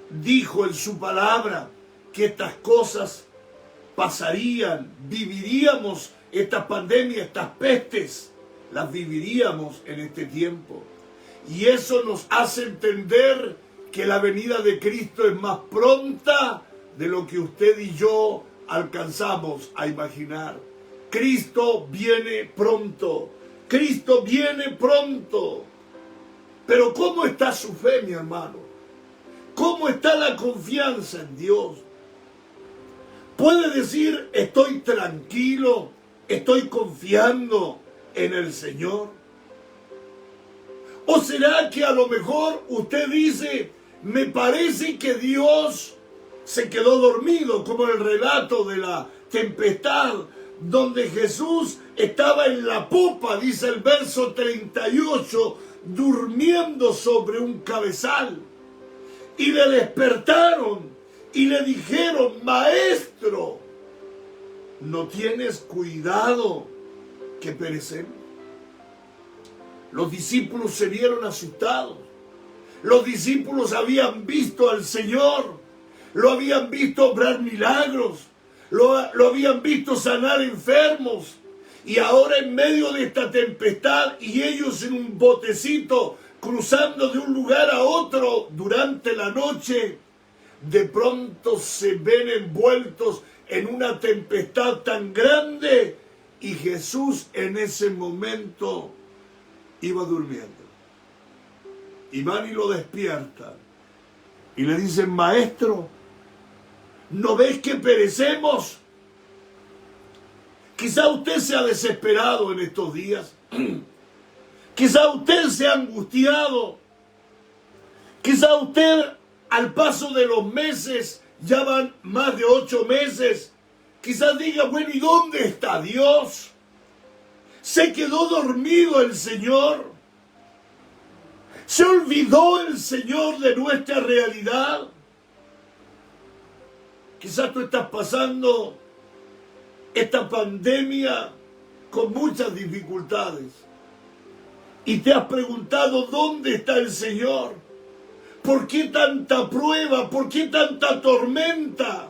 dijo en su palabra que estas cosas pasarían, viviríamos estas pandemias, estas pestes, las viviríamos en este tiempo. Y eso nos hace entender que la venida de Cristo es más pronta de lo que usted y yo alcanzamos a imaginar. Cristo viene pronto. Cristo viene pronto. Pero ¿cómo está su fe, mi hermano? ¿Cómo está la confianza en Dios? ¿Puede decir, estoy tranquilo, estoy confiando en el Señor? ¿O será que a lo mejor usted dice, me parece que Dios se quedó dormido, como el relato de la tempestad, donde Jesús estaba en la popa, dice el verso 38, durmiendo sobre un cabezal? Y le despertaron y le dijeron: Maestro, ¿no tienes cuidado que perecemos? Los discípulos se vieron asustados. Los discípulos habían visto al Señor, lo habían visto obrar milagros, lo habían visto sanar enfermos, y ahora en medio de esta tempestad y ellos en un botecito cruzando de un lugar a otro durante la noche, de pronto se ven envueltos en una tempestad tan grande, y Jesús en ese momento iba durmiendo. Y van y lo despiertan y le dicen: Maestro, ¿no ves que perecemos? Quizá usted se ha desesperado en estos días. Quizá usted se ha angustiado. Quizá usted, al paso de los meses, ya van más de 8 meses, quizás diga: bueno, ¿y dónde está Dios? ¿Se quedó dormido el Señor? ¿Se olvidó el Señor de nuestra realidad? Quizás tú estás pasando esta pandemia con muchas dificultades y te has preguntado: ¿dónde está el Señor? ¿Por qué tanta prueba? ¿Por qué tanta tormenta?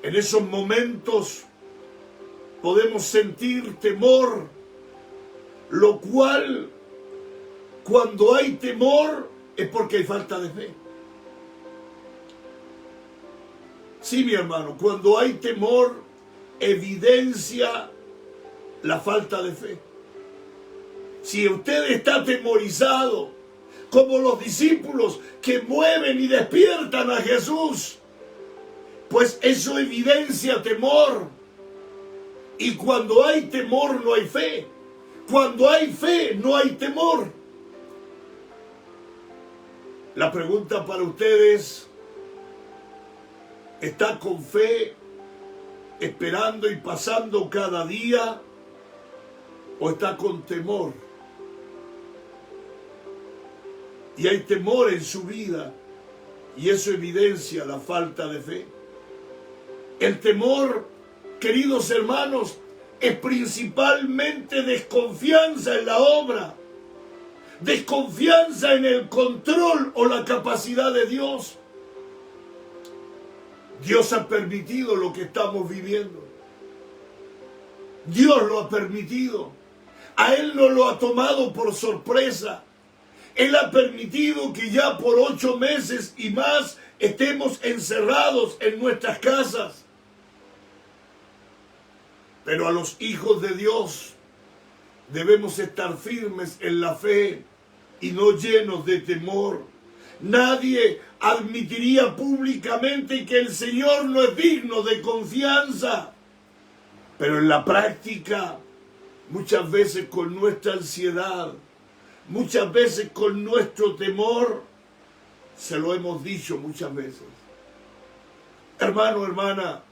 En esos momentos podemos sentir temor, lo cual, cuando hay temor, es porque hay falta de fe. Sí, mi hermano, cuando hay temor, evidencia la falta de fe. Si usted está atemorizado, como los discípulos que mueven y despiertan a Jesús, pues eso evidencia temor. Y cuando hay temor no hay fe. Cuando hay fe no hay temor. La pregunta para ustedes: ¿está con fe, esperando y pasando cada día, o está con temor? Y hay temor en su vida, y eso evidencia la falta de fe. El temor, queridos hermanos, es principalmente desconfianza en la obra, desconfianza en el control o la capacidad de Dios. Dios ha permitido lo que estamos viviendo. Dios lo ha permitido. A Él no lo ha tomado por sorpresa. Él ha permitido que ya por 8 meses y más estemos encerrados en nuestras casas. Pero a los hijos de Dios debemos estar firmes en la fe y no llenos de temor. Nadie admitiría públicamente que el Señor no es digno de confianza. Pero en la práctica, muchas veces con nuestra ansiedad, muchas veces con nuestro temor, se lo hemos dicho muchas veces. Hermano, hermana,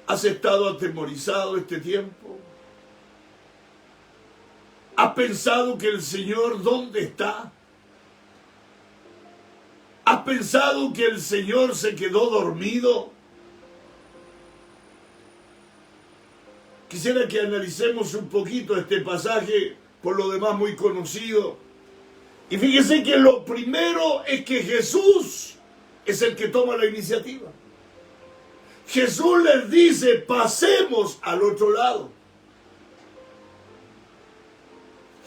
¿has estado atemorizado este tiempo? ¿Has pensado que el Señor dónde está? ¿Has pensado que el Señor se quedó dormido? Quisiera que analicemos un poquito este pasaje, por lo demás muy conocido. Y fíjese que lo primero es que Jesús es el que toma la iniciativa. Jesús les dice: pasemos al otro lado.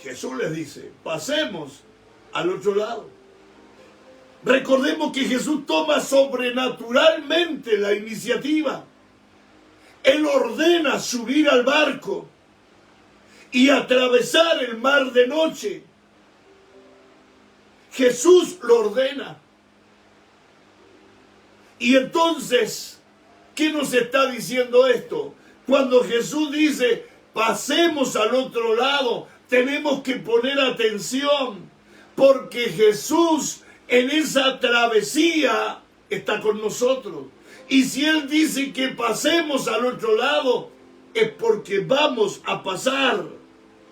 Jesús les dice: pasemos al otro lado. Recordemos que Jesús toma sobrenaturalmente la iniciativa. Él ordena subir al barco y atravesar el mar de noche. Jesús lo ordena. Y entonces, ¿qué nos está diciendo esto? Cuando Jesús dice: pasemos al otro lado, tenemos que poner atención, porque Jesús en esa travesía está con nosotros. Y si Él dice que pasemos al otro lado, es porque vamos a pasar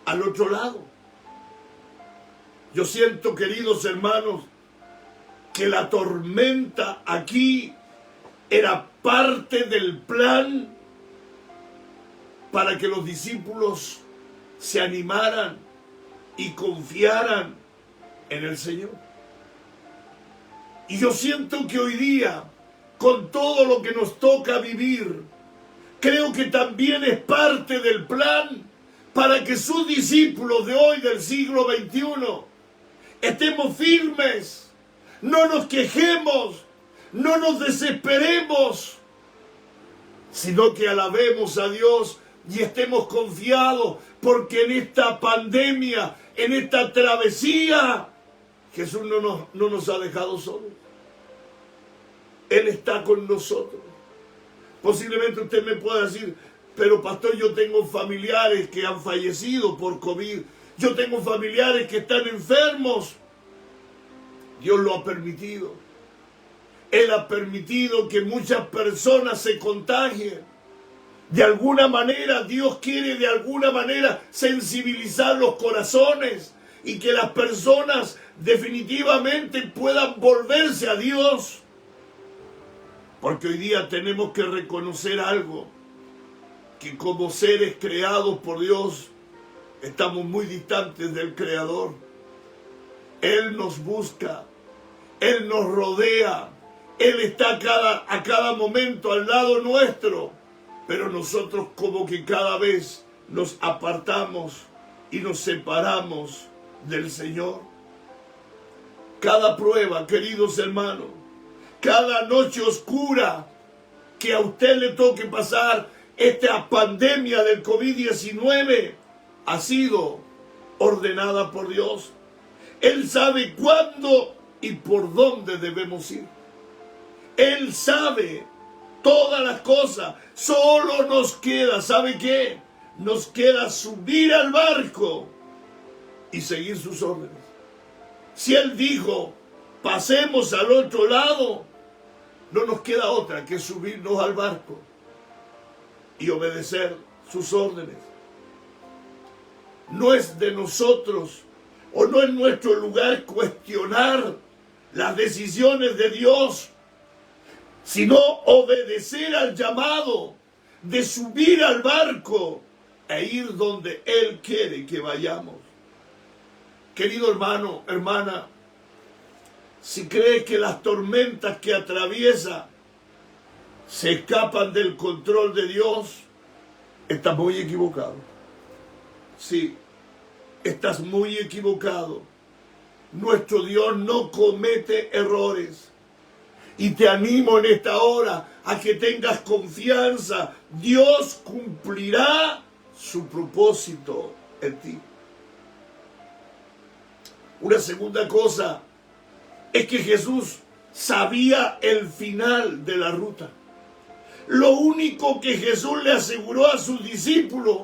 al otro lado. Yo siento, queridos hermanos, que la tormenta aquí era parte del plan para que los discípulos se animaran y confiaran en el Señor. Y yo siento que hoy día, con todo lo que nos toca vivir, creo que también es parte del plan para que sus discípulos de hoy, del siglo XXI, estemos firmes, no nos quejemos, no nos desesperemos, sino que alabemos a Dios y estemos confiados, porque en esta pandemia, en esta travesía, Jesús no nos ha dejado solos. Él está con nosotros. Posiblemente usted me pueda decir, pero pastor, yo tengo familiares que han fallecido por COVID. Yo tengo familiares que están enfermos. Dios lo ha permitido. Él ha permitido que muchas personas se contagien. De alguna manera, Dios quiere de alguna manera sensibilizar los corazones y que las personas definitivamente puedan volverse a Dios. Porque hoy día tenemos que reconocer algo, que como seres creados por Dios, estamos muy distantes del Creador. Él nos busca, Él nos rodea, Él está a cada momento al lado nuestro, pero nosotros como que cada vez nos apartamos y nos separamos del Señor. Cada prueba, queridos hermanos, cada noche oscura que a usted le toque pasar esta pandemia del COVID-19 ha sido ordenada por Dios. Él sabe cuándo y por dónde debemos ir. Él sabe todas las cosas. Solo nos queda, ¿sabe qué? Nos queda subir al barco y seguir sus órdenes. Si Él dijo, pasemos al otro lado, no nos queda otra que subirnos al barco y obedecer sus órdenes. No es de nosotros o no es nuestro lugar cuestionar las decisiones de Dios, sino obedecer al llamado de subir al barco e ir donde Él quiere que vayamos. Querido hermano, hermana, si cree que las tormentas que atraviesa se escapan del control de Dios, estás muy equivocado. Sí, estás muy equivocado. Nuestro Dios no comete errores. Y te animo en esta hora a que tengas confianza. Dios cumplirá su propósito en ti. Una segunda cosa es que Jesús sabía el final de la ruta. Lo único que Jesús le aseguró a sus discípulos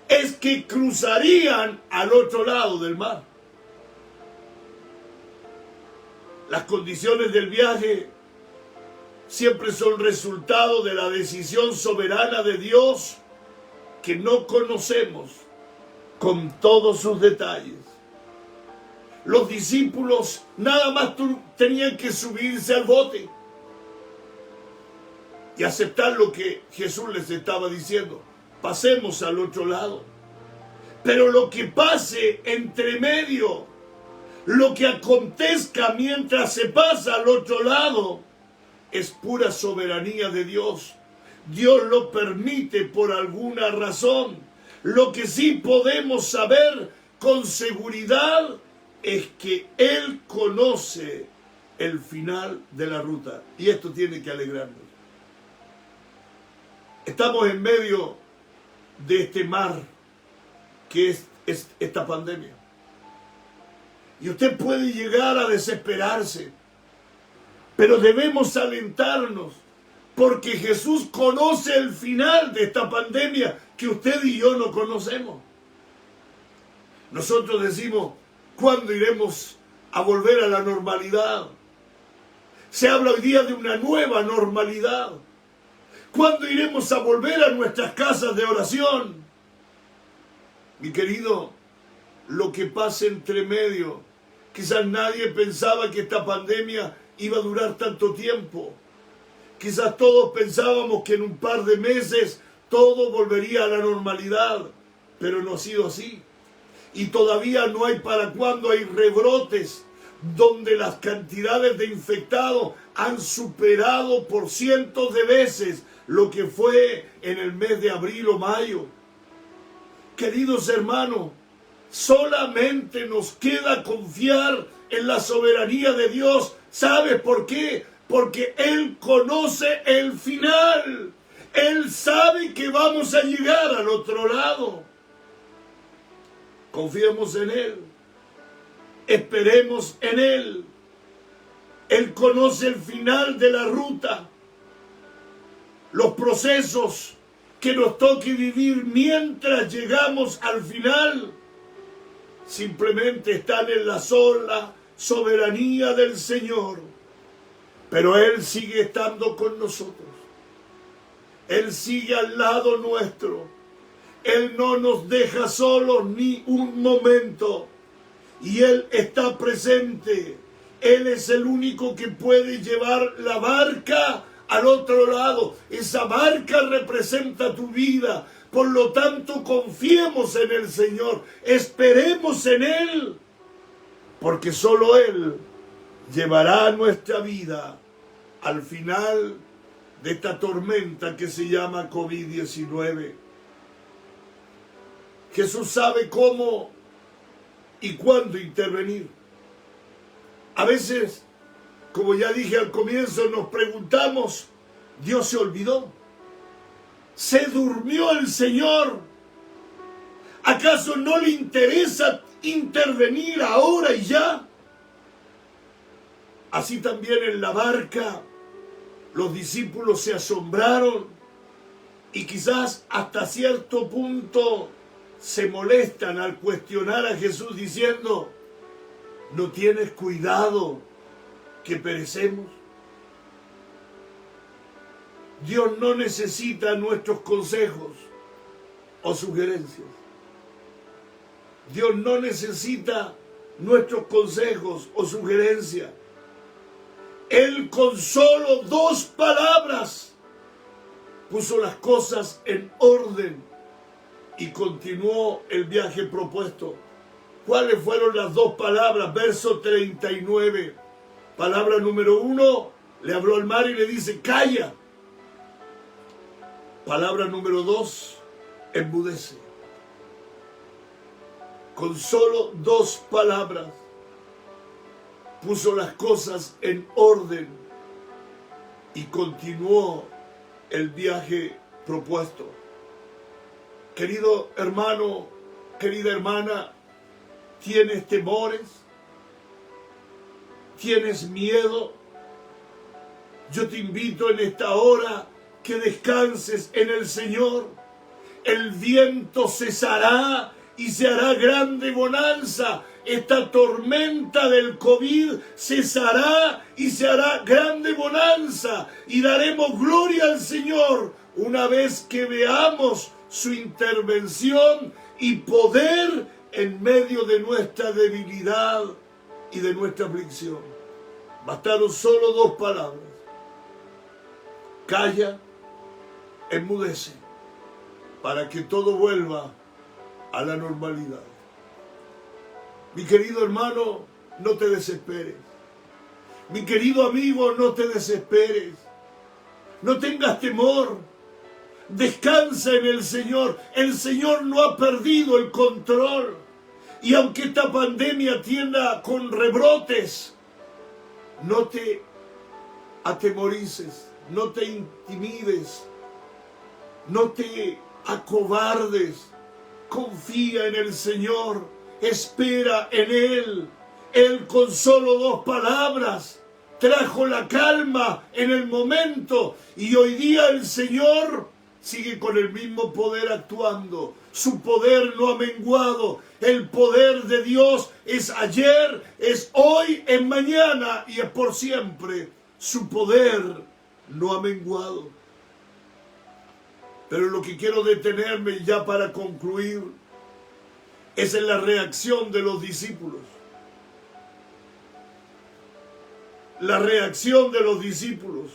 es que cruzarían al otro lado del mar. Las condiciones del viaje siempre son resultado de la decisión soberana de Dios que no conocemos con todos sus detalles. Los discípulos nada más tenían que subirse al bote y aceptar lo que Jesús les estaba diciendo. Pasemos al otro lado. Pero lo que pase entre medio, lo que acontezca mientras se pasa al otro lado, es pura soberanía de Dios. Dios lo permite por alguna razón. Lo que sí podemos saber con seguridad es que Él conoce el final de la ruta. Y esto tiene que alegrarnos. Estamos en medio de este mar que es esta pandemia. Y usted puede llegar a desesperarse, pero debemos alentarnos, porque Jesús conoce el final de esta pandemia que usted y yo no conocemos. Nosotros decimos, ¿cuándo iremos a volver a la normalidad? Se habla hoy día de una nueva normalidad. ¿Cuándo iremos a volver a nuestras casas de oración? Mi querido, lo que pase entre medio Quizás nadie pensaba que esta pandemia iba a durar tanto tiempo. Quizás todos pensábamos que en un par de meses todo volvería a la normalidad, pero no ha sido así. Y todavía no hay para cuándo hay rebrotes donde las cantidades de infectados han superado por cientos de veces lo que fue en el mes de abril o mayo. Queridos hermanos, solamente nos queda confiar en la soberanía de Dios. ¿Sabes por qué? Porque Él conoce el final. Él sabe que vamos a llegar al otro lado. Confiemos en Él. Esperemos en Él. Él conoce el final de la ruta. Los procesos que nos toque vivir mientras llegamos al final simplemente están en la sola soberanía del Señor. Pero Él sigue estando con nosotros. Él sigue al lado nuestro. Él no nos deja solos ni un momento. Y Él está presente. Él es el único que puede llevar la barca al otro lado. Esa barca representa tu vida. Por lo tanto, confiemos en el Señor. Esperemos en Él. Porque solo Él llevará nuestra vida al final de esta tormenta que se llama COVID-19. Jesús sabe cómo y cuándo intervenir. A veces, como ya dije al comienzo, nos preguntamos, ¿Dios se olvidó? ¿Se durmió el Señor? ¿Acaso no le interesa intervenir ahora y ya? Así también en la barca, los discípulos se asombraron y quizás hasta cierto punto se molestan al cuestionar a Jesús diciendo, ¿no tienes cuidado que perecemos? Dios no necesita nuestros consejos o sugerencias. Dios no necesita nuestros consejos o sugerencias. Él con solo 2 palabras puso las cosas en orden y continuó el viaje propuesto. ¿Cuáles fueron las 2 palabras? Verso 39. Palabra número 1, le habló al mar y le dice, calla. Palabra número 2, enmudece. Con solo 2 palabras puso las cosas en orden y continuó el viaje propuesto. Querido hermano, querida hermana, ¿tienes temores? ¿Tienes miedo? Yo te invito en esta hora que descanses en el Señor. El viento cesará y se hará grande bonanza. Esta tormenta del COVID cesará y se hará grande bonanza. Y daremos gloria al Señor una vez que veamos su intervención y poder en medio de nuestra debilidad y de nuestra aflicción. Bastaron solo 2 palabras. Calla, enmudece, para que todo vuelva a la normalidad. Mi querido hermano, no te desesperes. Mi querido amigo, no te desesperes. No tengas temor. Descansa en el Señor. El Señor no ha perdido el control. Y aunque esta pandemia tienda con rebrotes, no te atemorices, no te intimides, no te acobardes. Confía en el Señor, espera en Él. Él con solo 2 palabras trajo la calma en el momento y hoy día el Señor sigue con el mismo poder actuando. Su poder no ha menguado. El poder de Dios es ayer, es hoy, es mañana y es por siempre. Su poder no ha menguado. Pero lo que quiero detenerme ya para concluir es en la reacción de los discípulos. la reacción de los discípulos.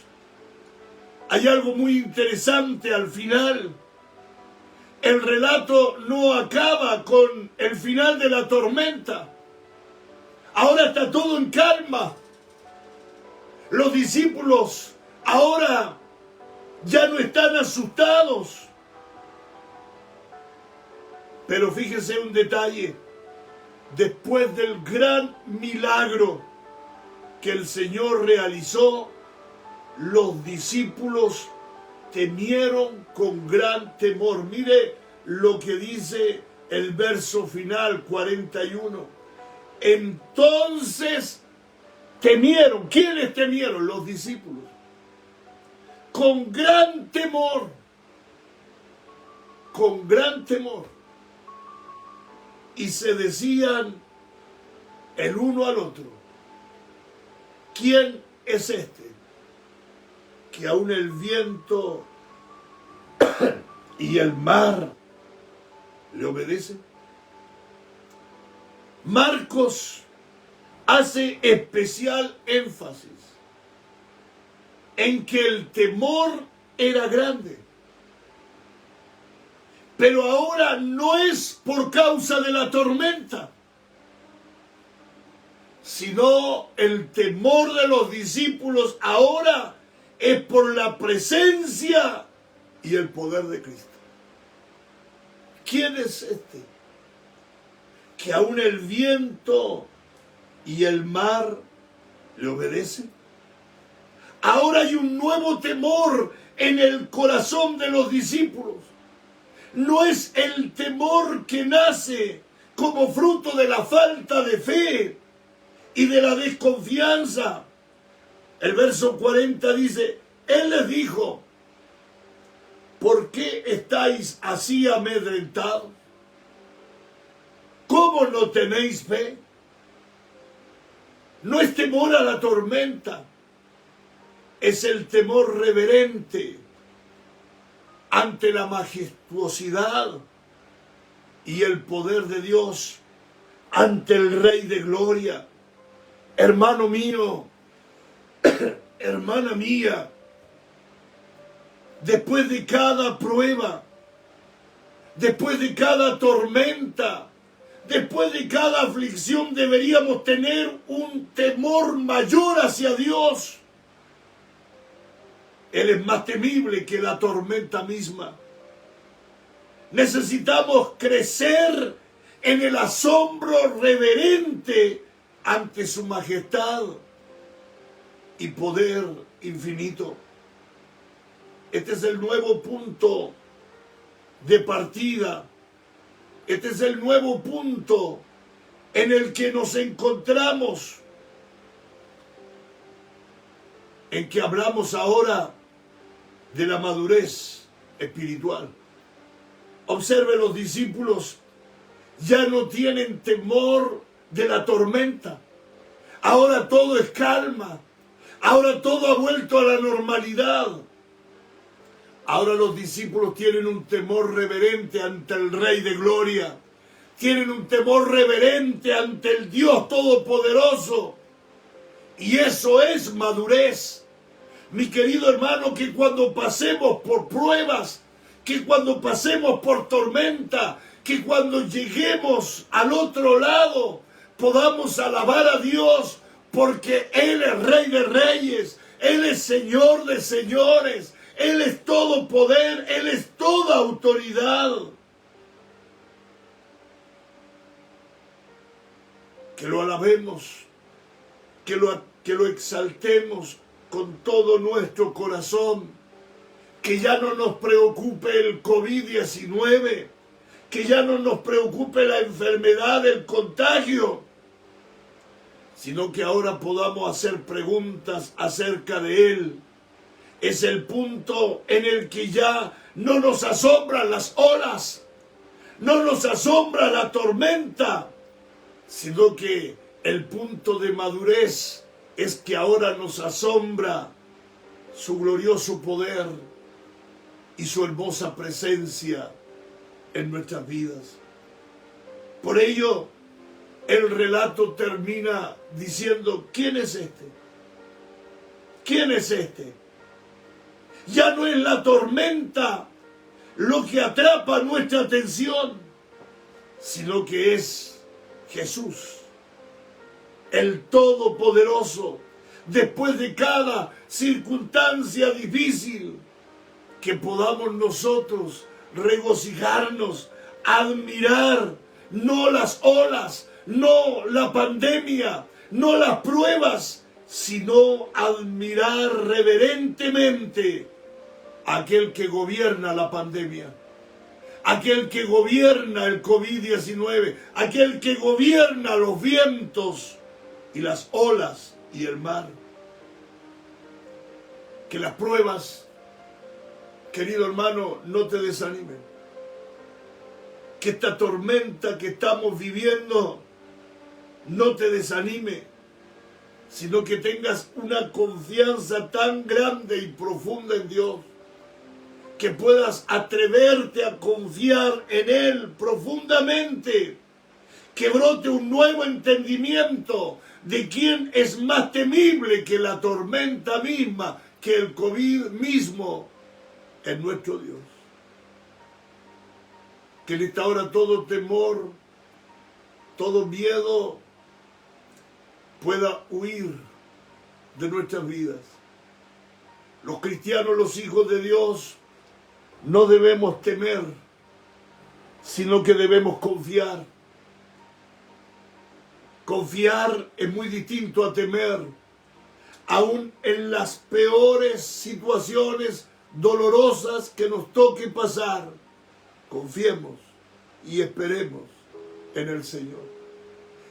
Hay algo muy interesante al final. El relato no acaba con el final de la tormenta. Ahora está todo en calma. Los discípulos ahora ya no están asustados. Pero fíjese un detalle. Después del gran milagro que el Señor realizó, los discípulos temieron con gran temor. Mire lo que dice el verso final, 41. Entonces temieron. ¿Quiénes temieron? Los discípulos. Con gran temor. Con gran temor. Y se decían el uno al otro: ¿quién es este que aún el viento y el mar le obedecen? Marcos hace especial énfasis en que el temor era grande. Pero ahora no es por causa de la tormenta, sino el temor de los discípulos ahora es por la presencia y el poder de Cristo. ¿Quién es este que aún el viento y el mar le obedecen? Ahora hay un nuevo temor en el corazón de los discípulos. No es el temor que nace como fruto de la falta de fe y de la desconfianza. El verso 40 dice: Él les dijo: ¿por qué estáis así amedrentados? ¿Cómo no tenéis fe? No es temor a la tormenta, es el temor reverente ante la majestuosidad y el poder de Dios, ante el Rey de Gloria. Hermano mío, hermana mía, después de cada prueba, después de cada tormenta, después de cada aflicción, deberíamos tener un temor mayor hacia Dios. Él es más temible que la tormenta misma. Necesitamos crecer en el asombro reverente ante su majestad y poder infinito. Este es el nuevo punto de partida. Este es el nuevo punto en el que nos encontramos, en que hablamos ahora de la madurez espiritual. Observe, los discípulos ya no tienen temor de la tormenta. Ahora todo es calma. Ahora todo ha vuelto a la normalidad. Ahora los discípulos tienen un temor reverente ante el Rey de Gloria. Tienen un temor reverente ante el Dios Todopoderoso. Y eso es madurez. Mi querido hermano, que cuando pasemos por pruebas, que cuando pasemos por tormenta, que cuando lleguemos al otro lado, podamos alabar a Dios, porque Él es Rey de Reyes, Él es Señor de Señores, Él es todo poder, Él es toda autoridad. Que lo alabemos, que lo exaltemos con todo nuestro corazón, que ya no nos preocupe el COVID-19, que ya no nos preocupe la enfermedad, el contagio, sino que ahora podamos hacer preguntas acerca de Él. Es el punto en el que ya no nos asombran las olas, no nos asombra la tormenta, sino que el punto de madurez es que ahora nos asombra su glorioso poder y su hermosa presencia en nuestras vidas. Por ello, el relato termina diciendo: ¿quién es este ¿Quién es este? Ya no es la tormenta lo que atrapa nuestra atención, sino que es Jesús, el Todopoderoso. Después de cada circunstancia difícil, que podamos nosotros regocijarnos, admirar, no las olas, no la pandemia, no las pruebas, sino admirar reverentemente a aquel que gobierna la pandemia, aquel que gobierna el COVID-19, aquel que gobierna los vientos y las olas y el mar. Que las pruebas, querido hermano, no te desanimen. Que esta tormenta que estamos viviendo no te desanime, sino que tengas una confianza tan grande y profunda en Dios, que puedas atreverte a confiar en Él profundamente, que brote un nuevo entendimiento de quién es más temible que la tormenta misma, que el COVID mismo, es nuestro Dios. Que en esta hora todo temor, todo miedo pueda huir de nuestras vidas. Los cristianos, los hijos de Dios, no debemos temer, sino que debemos confiar. Confiar es muy distinto a temer. Aún en las peores situaciones dolorosas que nos toque pasar, confiemos y esperemos en el Señor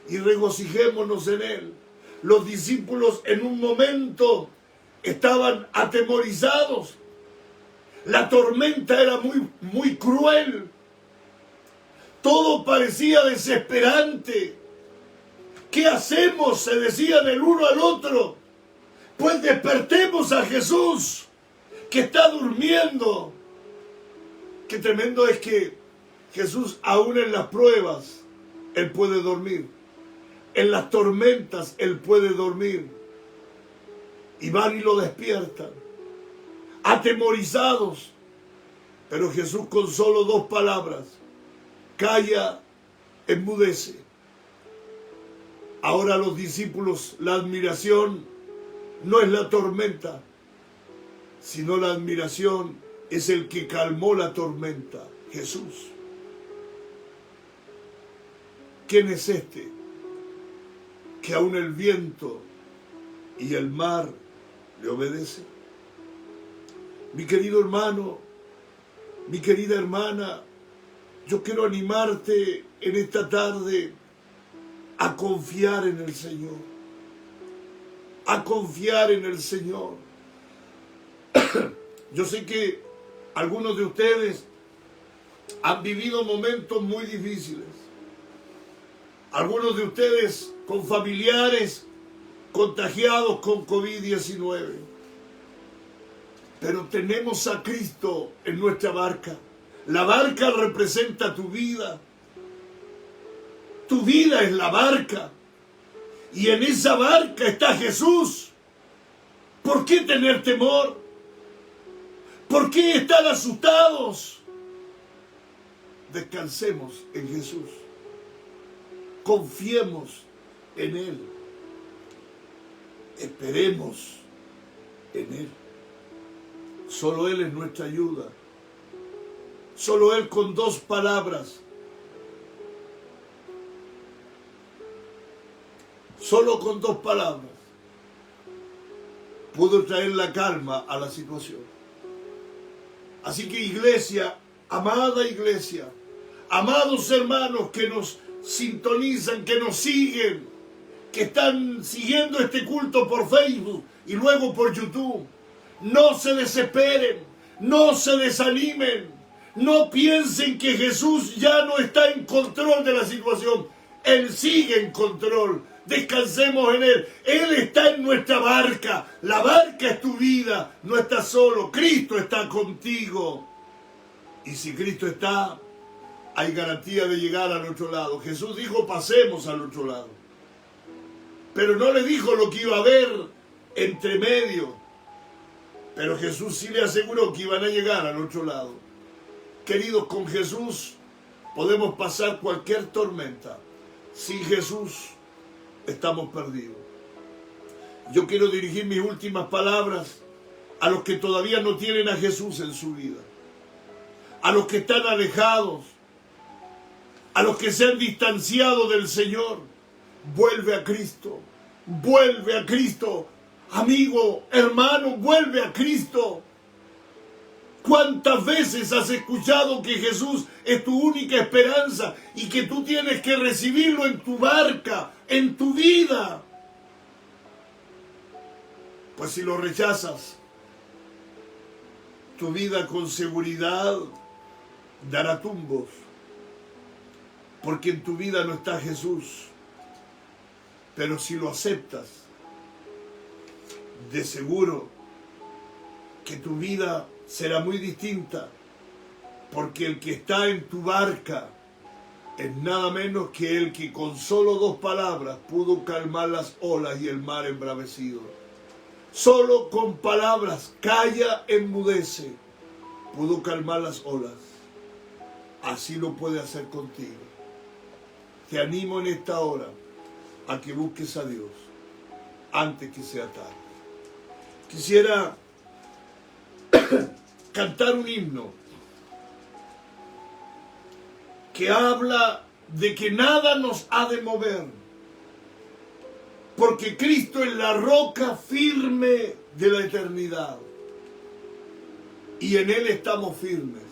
y regocijémonos en Él. Los discípulos en un momento estaban atemorizados. La tormenta era muy cruel. Todo parecía desesperante. ¿Qué hacemos?, se decían el uno al otro. Pues despertemos a Jesús, que está durmiendo. Qué tremendo es que Jesús, aún en las pruebas, Él puede dormir. En las tormentas, Él puede dormir. Y van y lo despiertan, atemorizados. Pero Jesús, con solo 2 palabras, calla, enmudece. Ahora los discípulos, la admiración no es la tormenta, sino la admiración es el que calmó la tormenta, Jesús. ¿Quién es este que aún el viento y el mar le obedecen? Mi querido hermano, mi querida hermana, yo quiero animarte en esta tarde a confiar en el Señor. A confiar en el Señor. Yo sé que algunos de ustedes han vivido momentos muy difíciles. Algunos de ustedes con familiares contagiados con COVID-19. Pero tenemos a Cristo en nuestra barca. La barca representa tu vida. Tu vida es la barca. Y en esa barca está Jesús. ¿Por qué tener temor? ¿Por qué estar asustados? Descansemos en Jesús. Confiemos en Él. Esperemos en Él. Solo Él es nuestra ayuda. Solo Él, con 2 palabras. Solo con 2 palabras pudo traer la calma a la situación. Así que iglesia, amada iglesia, amados hermanos que nos sintonizan, que nos siguen, que están siguiendo este culto por Facebook y luego por YouTube, no se desesperen, no se desanimen, no piensen que Jesús ya no está en control de la situación. Él sigue en control. Descansemos en Él. Él está en nuestra barca. La barca es tu vida. No estás solo. Cristo está contigo. Y si Cristo está, hay garantía de llegar al otro lado. Jesús dijo, pasemos al otro lado. Pero no le dijo lo que iba a haber entre medio. Pero Jesús sí le aseguró que iban a llegar al otro lado. Queridos, con Jesús podemos pasar cualquier tormenta. Sin Jesús estamos perdidos. Yo quiero dirigir mis últimas palabras a los que todavía no tienen a Jesús en su vida, a los que están alejados, a los que se han distanciado del Señor. Vuelve a Cristo, vuelve a Cristo. Amigo, hermano, vuelve a Cristo. ¿Cuántas veces has escuchado que Jesús es tu única esperanza y que tú tienes que recibirlo en tu barca, en tu vida? Pues si lo rechazas, tu vida con seguridad dará tumbos, porque en tu vida no está Jesús. Pero si lo aceptas, de seguro que tu vida será muy distinta, porque el que está en tu barca es nada menos que el que con solo 2 palabras pudo calmar las olas y el mar embravecido. Solo con palabras, calla, enmudece, pudo calmar las olas. Así lo puede hacer contigo. Te animo en esta hora a que busques a Dios antes que sea tarde. Quisiera cantar un himno que habla de que nada nos ha de mover, porque Cristo es la roca firme de la eternidad y en Él estamos firmes.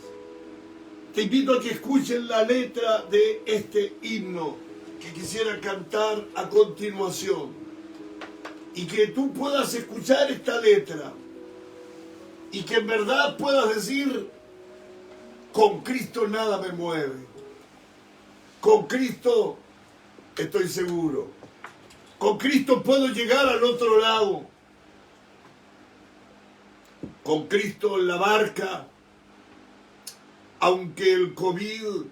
Te invito a que escuchen la letra de este himno que quisiera cantar a continuación y que tú puedas escuchar esta letra y que en verdad puedas decir: con Cristo nada me mueve, con Cristo estoy seguro, con Cristo puedo llegar al otro lado, con Cristo en la barca, aunque el COVID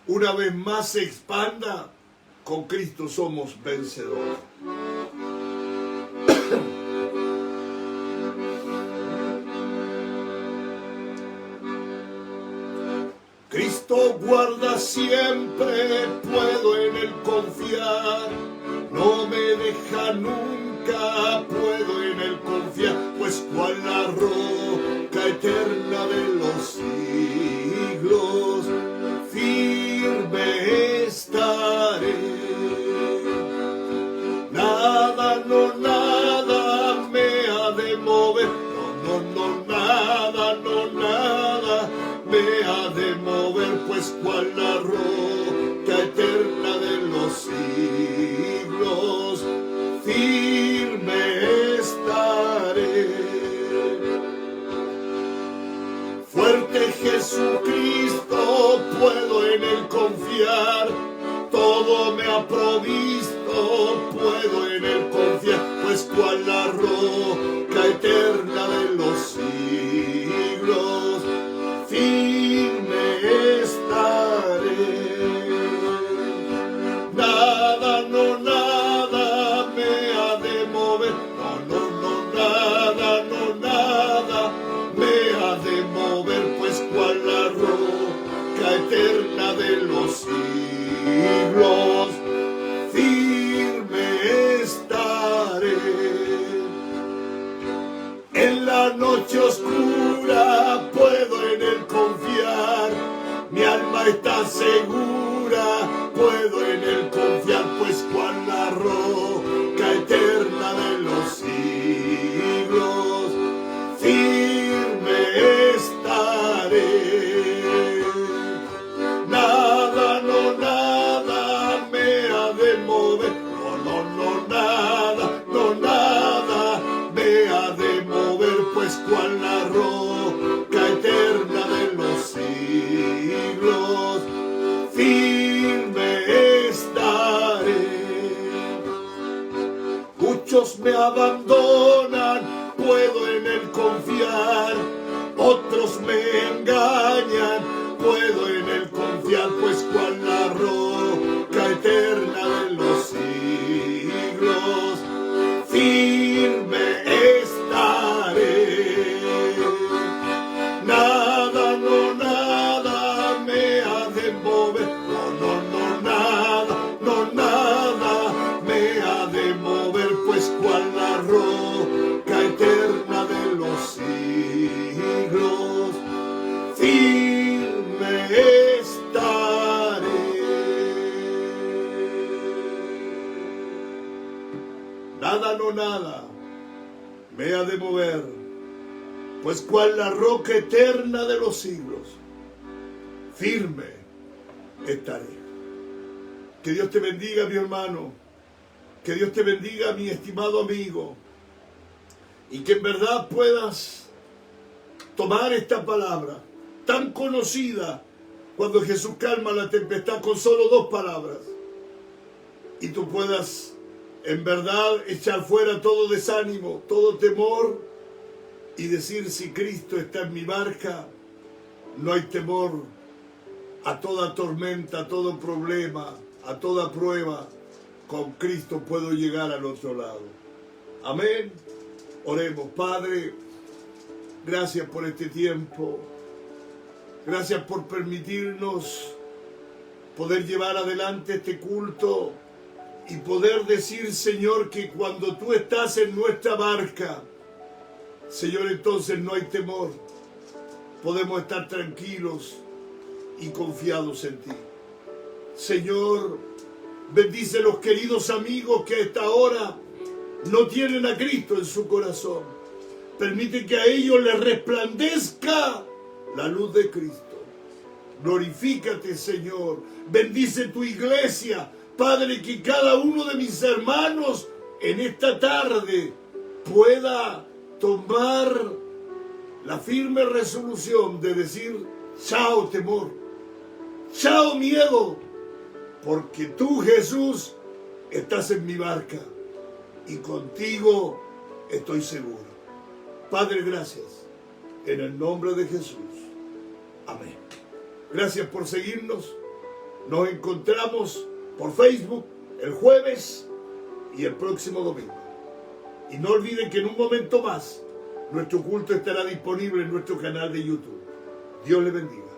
una vez más se expanda, con Cristo somos vencedores. Cristo guarda siempre, puedo en Él confiar, no me deja nunca, puedo en Él confiar, pues cual la roca eterna de los siglos, firme estaré. Nada, no nada me ha de mover, no nada, no nada me ha de mover, pues cual la roca eterna de los siglos, firme estaré. Fuerte Jesucristo, puedo en Él confiar, todo me ha provisto, puedo en Él confiar, pues cual la roca eterna de los siglos, firme estaré. Nada, no nada me ha de mover, no nada, no nada me ha de mover, pues cual la roca eterna de los siglos, firme estaré. En la noche oscura puedo en Él confiar, mi alma está segura, puedo en Él confiar, pues cual la roca eterna de los siglos, firme estaré. Nada, no nada me ha de mover, no nada, no nada me ha de mover, pues cual la roca eterna de los siglos, firme está. mano nada me ha de mover, pues cual la roca eterna de los siglos, firme estaré. Que Dios te bendiga, mi hermano. Que Dios te bendiga, mi estimado amigo. Y que en verdad puedas tomar esta palabra tan conocida, cuando Jesús calma la tempestad con solo 2 palabras. Y tú puedas en verdad echar fuera todo desánimo, todo temor, y decir: si Cristo está en mi barca, no hay temor a toda tormenta, a todo problema, a toda prueba. Con Cristo puedo llegar al otro lado. Amén. Oremos. Padre, gracias por este tiempo. Gracias por permitirnos poder llevar adelante este culto y poder decir, Señor, que cuando tú estás en nuestra barca, Señor, entonces no hay temor. Podemos estar tranquilos y confiados en ti. Señor, bendice a los queridos amigos que a esta hora no tienen a Cristo en su corazón. Permite que a ellos les resplandezca la luz de Cristo. Glorifícate, Señor. Bendice tu iglesia. Padre, que cada uno de mis hermanos en esta tarde pueda tomar la firme resolución de decir: chao temor, chao miedo, porque tú, Jesús, estás en mi barca y contigo estoy seguro. Padre, gracias. En el nombre de Jesús. Amén. Gracias por seguirnos. Nos encontramos por Facebook el jueves y el próximo domingo. Y no olviden que en un momento más nuestro culto estará disponible en nuestro canal de YouTube. Dios les bendiga.